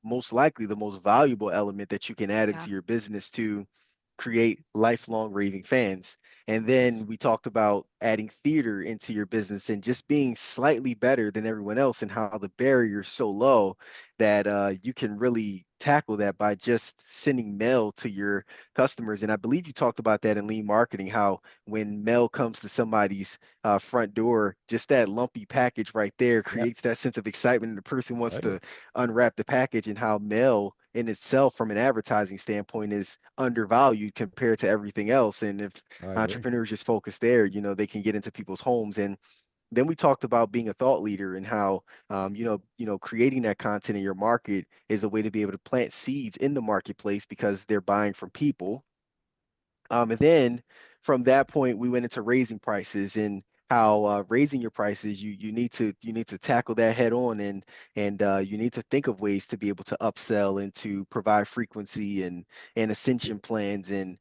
most likely the most valuable element that you can add Yeah. into your business to create lifelong raving fans. And then Yes. we talked about adding theater into your business and just being slightly better than everyone else, and how the barrier is so low that you can really tackle that by just sending mail to your customers. And I believe you talked about that in lean marketing, how when mail comes to somebody's front door, just that lumpy package right there Yep. creates that sense of excitement, and the person wants Totally. to unwrap the package, and how mail in itself from an advertising standpoint is undervalued compared to everything else. And if I agree. entrepreneurs just focus there, they can get into people's homes. And then we talked about being a thought leader and how creating that content in your market is a way to be able to plant seeds in the marketplace because they're buying from people. And then from that point, we went into raising prices and how raising your prices, you need to tackle that head on, and you need to think of ways to be able to upsell and to provide frequency and ascension plans, and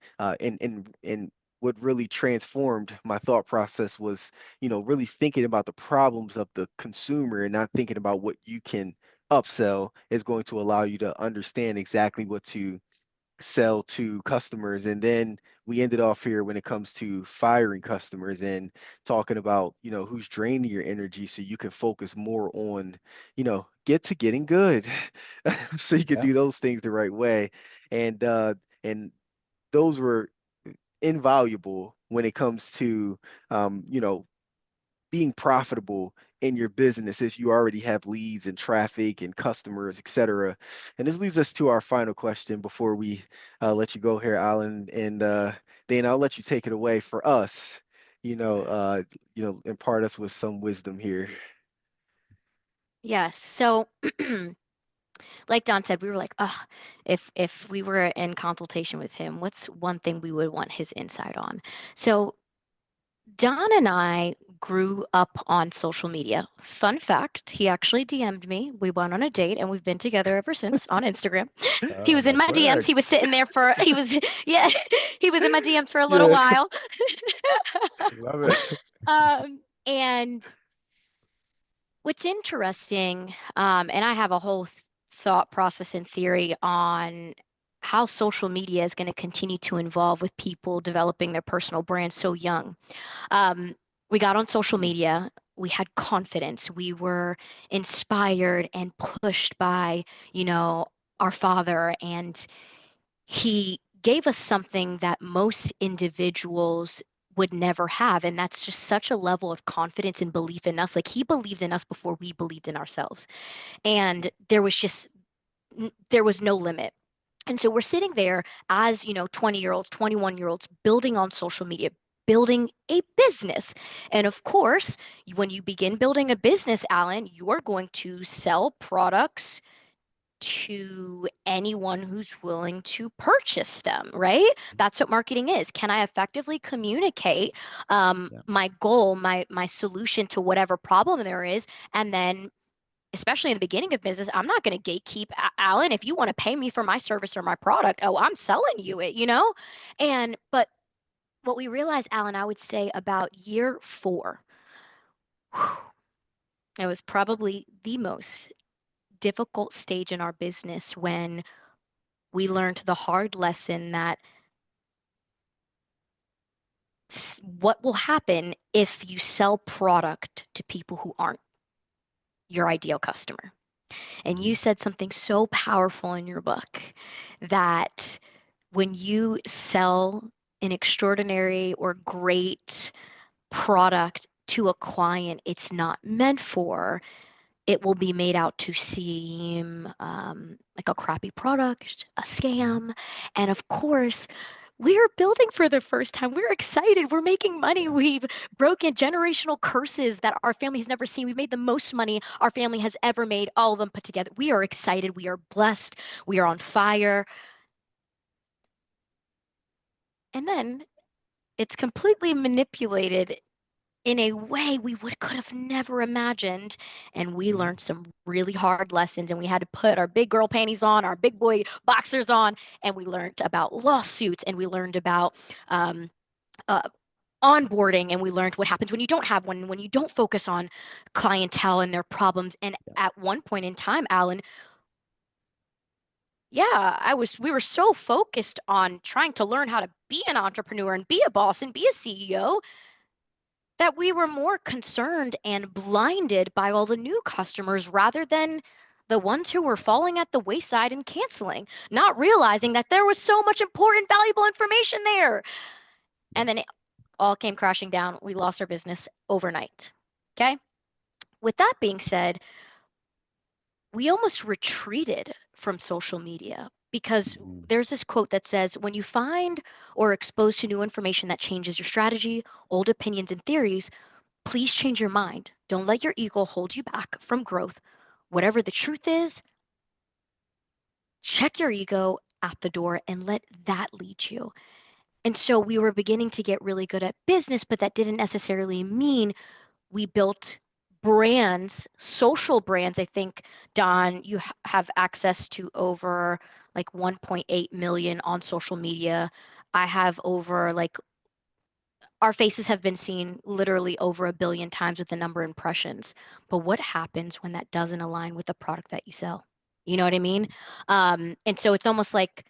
what really transformed my thought process was, really thinking about the problems of the consumer and not thinking about what you can upsell is going to allow you to understand exactly what to sell to customers. And then we ended off here when it comes to firing customers and talking about, who's draining your energy so you can focus more on, get to getting good. So you can Yeah. do those things the right way. And those were invaluable when it comes to being profitable in your business if you already have leads and traffic and customers, et cetera. And this leads us to our final question before we let you go here, Alan. And Dana, I'll let you take it away for us. Impart us with some wisdom here. Yes. So like Don said, we were like, oh, if we were in consultation with him, what's one thing we would want his insight on? So Don and I grew up on social media. Fun fact, he actually DM'd me. We went on a date and we've been together ever since on Instagram. He Oh, was in nice my DMs. work. He was sitting there yeah, he was in my DMs for a little Yeah. while. Love it. And what's interesting, and I have a whole thought process and theory on how social media is going to continue to evolve with people developing their personal brand so young. We got on social Mm. media. We had confidence. We were inspired and pushed by, our father. And he gave us something that most individuals would never have. And that's just such a level of confidence and belief in us. Like he believed in us before we believed in ourselves. And there was no limit. And so we're sitting there as, 20-year-olds, 21-year-olds building on social media, building a business. And of course, when you begin building a business, Alan, you are going to sell products to anyone who's willing to purchase them, right? That's what marketing is. Can I effectively communicate my goal, my solution to whatever problem there is, and then especially in the beginning of business, I'm not going to gatekeep, Alan. If you want to pay me for my service or my product, oh, I'm selling you it, but what we realized, Alan, I would say about year 4, it was probably the most difficult stage in our business when we learned the hard lesson that what will happen if you sell product to people who aren't your ideal customer. And you said something so powerful in your book that when you sell an extraordinary or great product to a client it's not meant for, it will be made out to seem like a crappy product, a scam. And of course, we're building for the first time. We're excited. We're making money. We've broken generational curses that our family has never seen. We've made the most money our family has ever made, all of them put together. We are excited. We are blessed. We are on fire. And then it's completely manipulated in a way we could have never imagined. And we learned some really hard lessons, and we had to put our big girl panties on, our big boy boxers on, and we learned about lawsuits, and we learned about onboarding, and we learned what happens when you don't have one, when you don't focus on clientele and their problems. And at one point in time, Alan, we were so focused on trying to learn how to be an entrepreneur and be a boss and be a CEO that we were more concerned and blinded by all the new customers rather than the ones who were falling at the wayside and canceling, not realizing that there was so much important, valuable information there. And then it all came crashing down. We lost our business overnight. Okay. With that being said, we almost retreated from social media because there's this quote that says, when you find or exposed to new information that changes your strategy, old opinions and theories, please change your mind. Don't let your ego hold you back from growth. Whatever the truth is, check your ego at the door and let that lead you. And so we were beginning to get really good at business, but that didn't necessarily mean we built brands, social brands. I think, Don, you have access to over like 1.8 million on social media. I have over like, our faces have been seen literally over 1 billion times with the number of impressions. But what happens when that doesn't align with the product that you sell? You know what I mean? And so it's almost like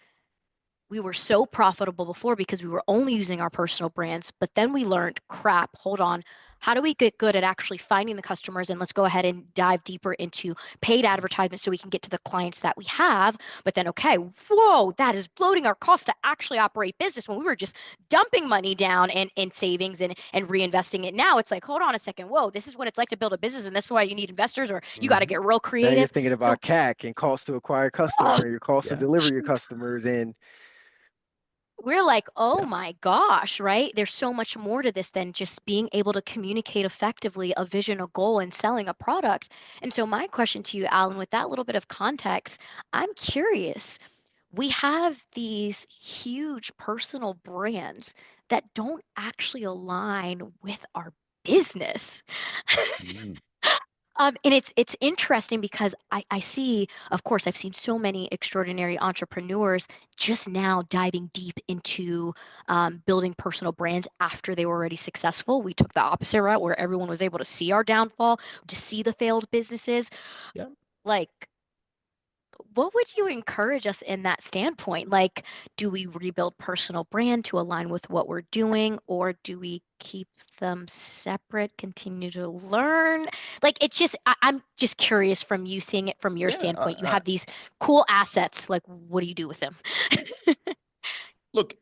we were so profitable before because we were only using our personal brands, but then we learned, crap, hold on. How do we get good at actually finding the customers? And let's go ahead and dive deeper into paid advertisements so we can get to the clients that we have. But then, okay, whoa, that is bloating our cost to actually operate business when we were just dumping money down in savings and reinvesting it. Now it's like, hold on a second. Whoa, this is what it's like to build a business. And this is why you need investors, or you got to get real Now creative. you're thinking about CAC and cost to acquire customer, your cost to deliver your customers. And we're like, oh my gosh, right? There's so much more to this than just being able to communicate effectively a vision, a goal, and selling a product. And so my question to you, Alan, with that little bit of context, I'm curious. We have these huge personal brands that don't actually align with our business. And it's interesting because I see, of course, I've seen so many extraordinary entrepreneurs just now diving deep into building personal brands after they were already successful. We took the opposite route where everyone was able to see our downfall, to see the failed businesses. Yeah. Like, what would you encourage us in that standpoint? Like, do we rebuild personal brand to align with what we're doing, or do we keep them separate, continue to learn? Like, it's just, I'm just curious from you, seeing it from your standpoint. You have these cool assets. Like, what do you do with them? Look,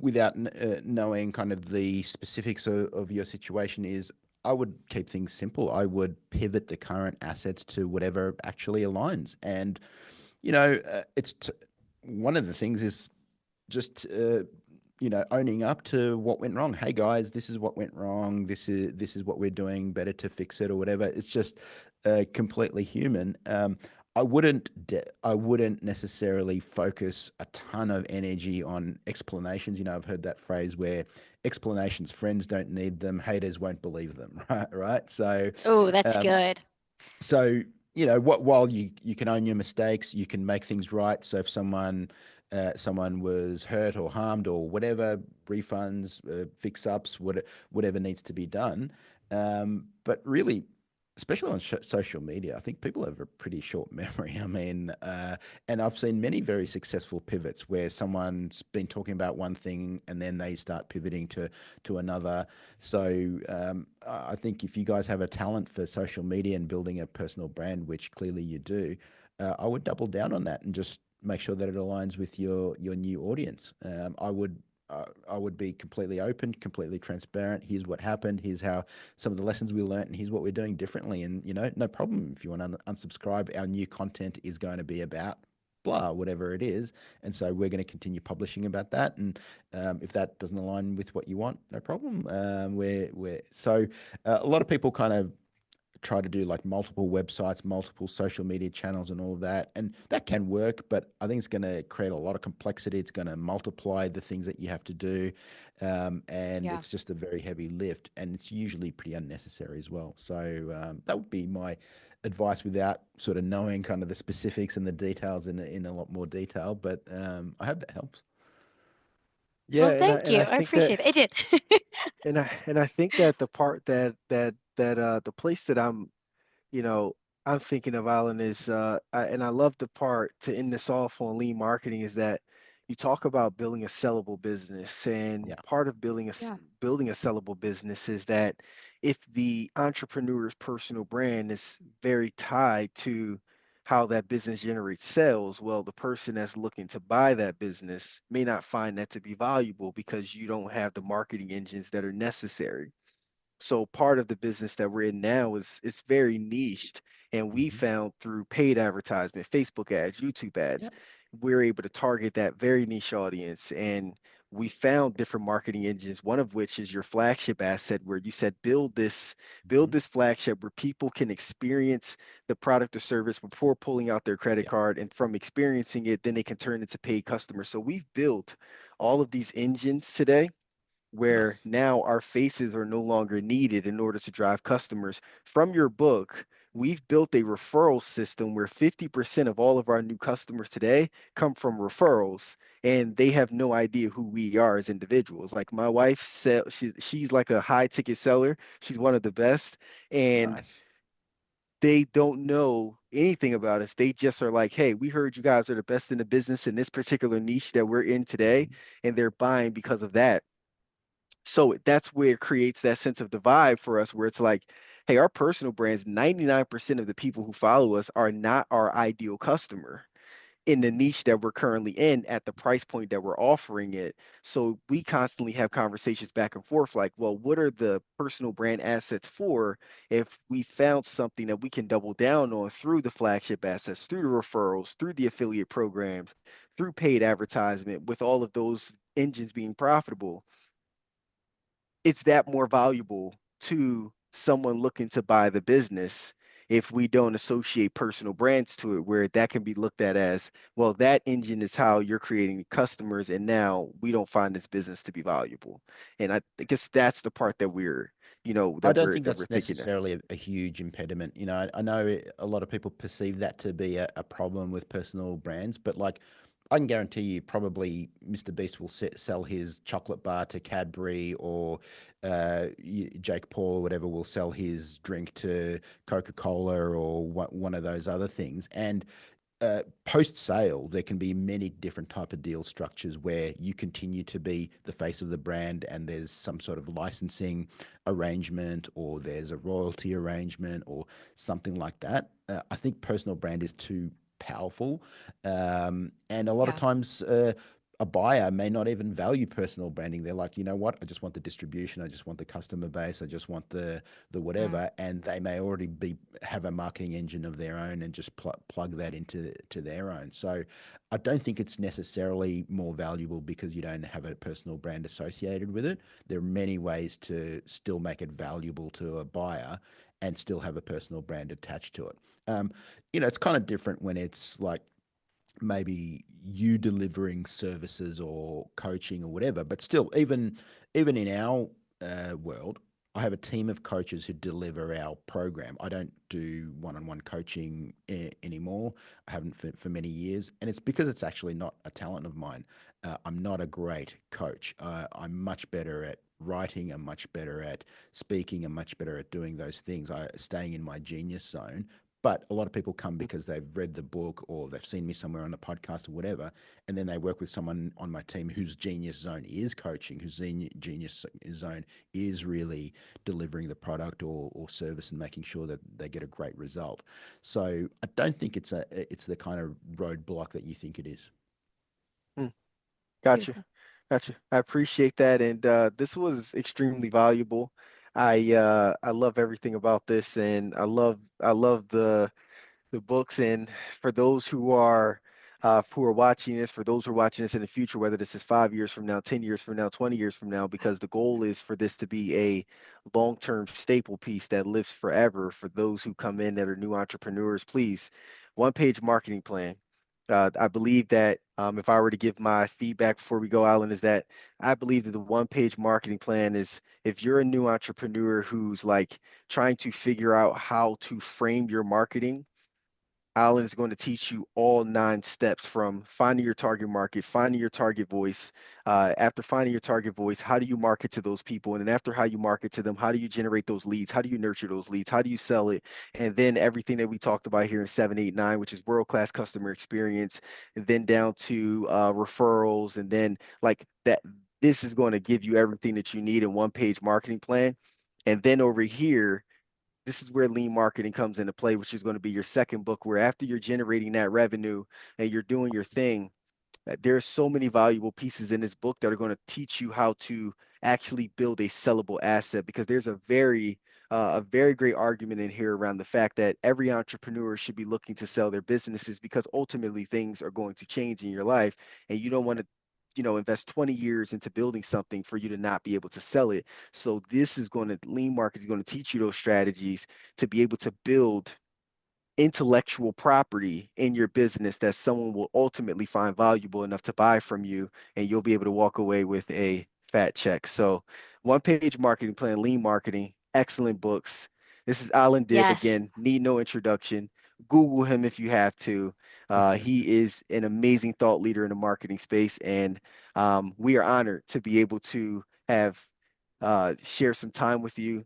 without knowing kind of the specifics of your situation, is I would keep things simple. I would pivot the current assets to whatever actually aligns. And, one of the things is just owning up to what went wrong. Hey guys, this is what went wrong. This is what we're doing. Better to fix it or whatever. It's just completely human. I wouldn't necessarily focus a ton of energy on explanations. I've heard that phrase where explanations, friends don't need them, haters won't believe them. Right. Oh, that's Um, good. so what, while you can own your mistakes, you can make things right. So if someone was hurt or harmed or whatever, refunds, fix ups, whatever needs to be done. But really, especially on social media, I think people have a pretty short memory. I mean, and I've seen many very successful pivots where someone's been talking about one thing and then they start pivoting to another. So I think if you guys have a talent for social media and building a personal brand, which clearly you do, I would double down on that and just make sure that it aligns with your new audience. I would be completely open, completely transparent. Here's what happened. Here's how some of the lessons we learned, and here's what we're doing differently. And no problem if you want to unsubscribe. Our new content is going to be about blah, whatever it is, and so we're going to continue publishing about that. And if that doesn't align with what you want, no problem. We're so a lot of people kind of try to do like multiple websites, multiple social media channels, and all of that. And that can work, but I think it's going to create a lot of complexity. It's going to multiply the things that you have to do. And Yeah. it's just a very heavy lift, and it's usually pretty unnecessary as well. So that would be my advice without sort of knowing kind of the specifics and the details in a lot more detail. But I hope that helps. Yeah, Well, and I thank and you. I I think that appreciate it. It did. and I think that the part that the place that you know, I'm thinking of, Alan, is and I love the part to end this off on lean marketing is that you talk about building a sellable business, and Yeah. part of Yeah. building a sellable business is that if the entrepreneur's personal brand is very tied to how that business generates sales, well, the person that's looking to buy that business may not find that to be valuable because you don't have the marketing engines that are necessary. So part of the business that we're in now is it's very niched, and we Hmm. found through paid advertisement, Facebook ads, YouTube ads, Yep. we're able to target that very niche audience. And we found different marketing engines, one of which is your flagship asset, where you said build Hmm. this flagship where people can experience the product or service before pulling out their credit Yep. card, and from experiencing it, then they can turn into paid customers. So we've built all of these engines today where Nice. now our faces are no longer needed in order to drive customers. From your book, we've built a referral system where 50% of all of our new customers today come from referrals, and they have no idea who we are as individuals. Like my wife sell, she's like a high ticket seller. She's one of the best, and Nice. they don't know anything about us. They just are like, hey, we heard you guys are the best in the business in this particular niche that we're in today, Mhm. and they're buying because of that. So that's where it creates that sense of divide for us, where it's like, hey, our personal brands, 99% of the people who follow us are not our ideal customer in the niche that we're currently in at the price point that we're offering it. So we constantly have conversations back and forth like, well, what are the personal brand assets for if we found something that we can double down on through the flagship assets, through the referrals, through the affiliate programs, through paid advertisement, with all of those engines being profitable, it's that more valuable to someone looking to buy the business if we don't associate personal brands to it, where that can be looked at as, well, that engine is how you're creating customers, and now we don't find this business to be valuable. And I guess that's the part that I don't think that we're that's thinking of. necessarily a huge impediment. I know a lot of people perceive that to be a problem with personal brands, but like I can guarantee you, probably Mr. Beast will sell his chocolate bar to Cadbury, or Jake Paul or whatever will sell his drink to Coca Cola or one of those other things. And post sale, there can be many different type of deal structures where you continue to be the face of the brand, and there's some sort of licensing arrangement, or there's a royalty arrangement, or something like that. I think personal brand is too powerful, and a lot of Yeah. times. a buyer may not even value personal branding. They're like, you know what? I just want the distribution. I just want the customer base. I just want the whatever. And they may already have a marketing engine of their own and just plug that into their own. So I don't think it's necessarily more valuable because you don't have a personal brand associated with it. There are many ways to still make it valuable to a buyer and still have a personal brand attached to it. It's kind of different when it's like maybe you delivering services or coaching or whatever, but still, even in our world, I have a team of coaches who deliver our program. I don't do one-on-one coaching anymore. I haven't for many years, and it's because it's actually not a talent of mine. I'm not a great coach. I'm much better at writing. I'm much better at speaking. I'm much better at doing those things. Staying in my genius zone. But a lot of people come because they've read the book or they've seen me somewhere on a podcast or whatever, and then they work with someone on my team whose genius zone is coaching, whose genius zone is really delivering the product or service and making sure that they get a great result. So I don't think it's the kind of roadblock that you think it is. Gotcha. Gotcha. I appreciate that. And this was extremely valuable. I love everything about this, and I love the books. And for those who are watching this, for those who are watching this in the future, whether this is 5 years from now, 10 years from now, 20 years from now, because the goal is for this to be a long-term staple piece that lives forever. For those who come in that are new entrepreneurs, please, one-page marketing plan. I believe that if I were to give my feedback before we go, Alan, is that I believe that the one-page marketing plan is, if you're a new entrepreneur who's like trying to figure out how to frame your marketing, Alan is going to teach you all 9 steps, from finding your target market, finding your target voice. After finding your target voice, how do you market to those people? And then after how you market to them, how do you generate those leads? How do you nurture those leads? How do you sell it? And then everything that we talked about here in 7, 8, 9, which is world-class customer experience, and then down to referrals, and then like that. This is going to give you everything that you need in one-page marketing plan. And then over here, this is where lean marketing comes into play, which is going to be your second book, where after you're generating that revenue and you're doing your thing, there are so many valuable pieces in this book that are going to teach you how to actually build a sellable asset, because there's a very great argument in here around the fact that every entrepreneur should be looking to sell their businesses, because ultimately things are going to change in your life, and you don't want to invest 20 years into building something for you to not be able to sell it. So lean marketing is going to teach you those strategies to be able to build intellectual property in your business that someone will ultimately find valuable enough to buy from you, and you'll be able to walk away with a fat check. So, one-page marketing plan, lean marketing, excellent books. This is Alan Dib Yes. again. Need no introduction. Google him if you have to. He is an amazing thought leader in the marketing space, and we are honored to be able to have share some time with you.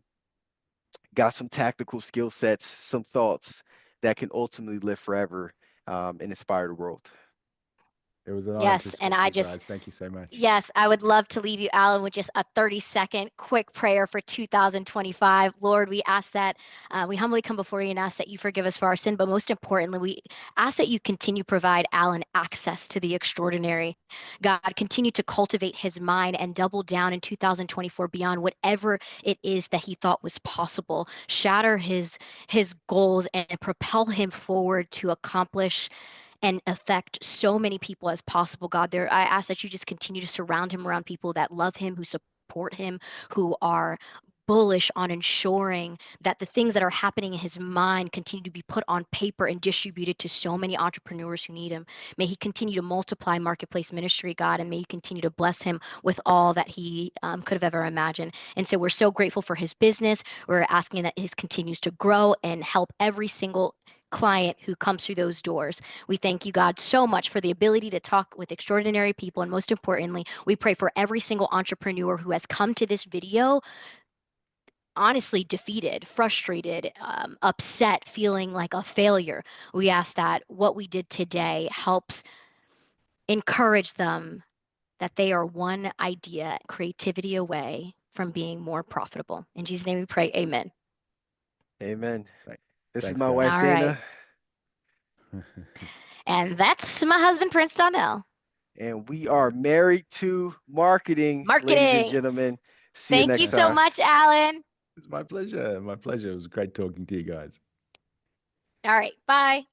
Got some tactical skill sets, some thoughts that can ultimately live forever, and inspire the world. It was an honor to Yes. And speak to I you just guys. Thank you so much. Yes, I would love to leave you, Alan, with just a 30-second quick prayer for 2025. Lord, we ask that we humbly come before you and ask that you forgive us for our sin, but most importantly, we ask that you continue to provide Alan access to the extraordinary. God, continue to cultivate his mind and double down in 2024 beyond whatever it is that he thought was possible. Shatter his goals and propel him forward to accomplish and affect so many people as possible. God, there, I ask that you just continue to surround him around people that love him, who support him, who are bullish on ensuring that the things that are happening in his mind continue to be put on paper and distributed to so many entrepreneurs who need him. May he continue to multiply marketplace ministry, God, and may you continue to bless him with all that he could have ever imagined. And so we're so grateful for his business. We're asking that his continues to grow and help every single client who comes through those doors. We thank you, God, so much for the ability to talk with extraordinary people. And most importantly, we pray for every single entrepreneur who has come to this video honestly defeated, frustrated, upset, feeling like a failure. We ask that what we did today helps encourage them that they are one idea, creativity away from being more profitable. In Jesus' name we pray, amen. Amen. This is Thanks, my guys. wife, All right. Dana. And that's my husband, Prince Donnell. And we are married to marketing, ladies and Marketing. gentlemen. See you Thank next you time. so much, Alan. It's my pleasure. My pleasure. It was great talking to you guys. All right. Bye.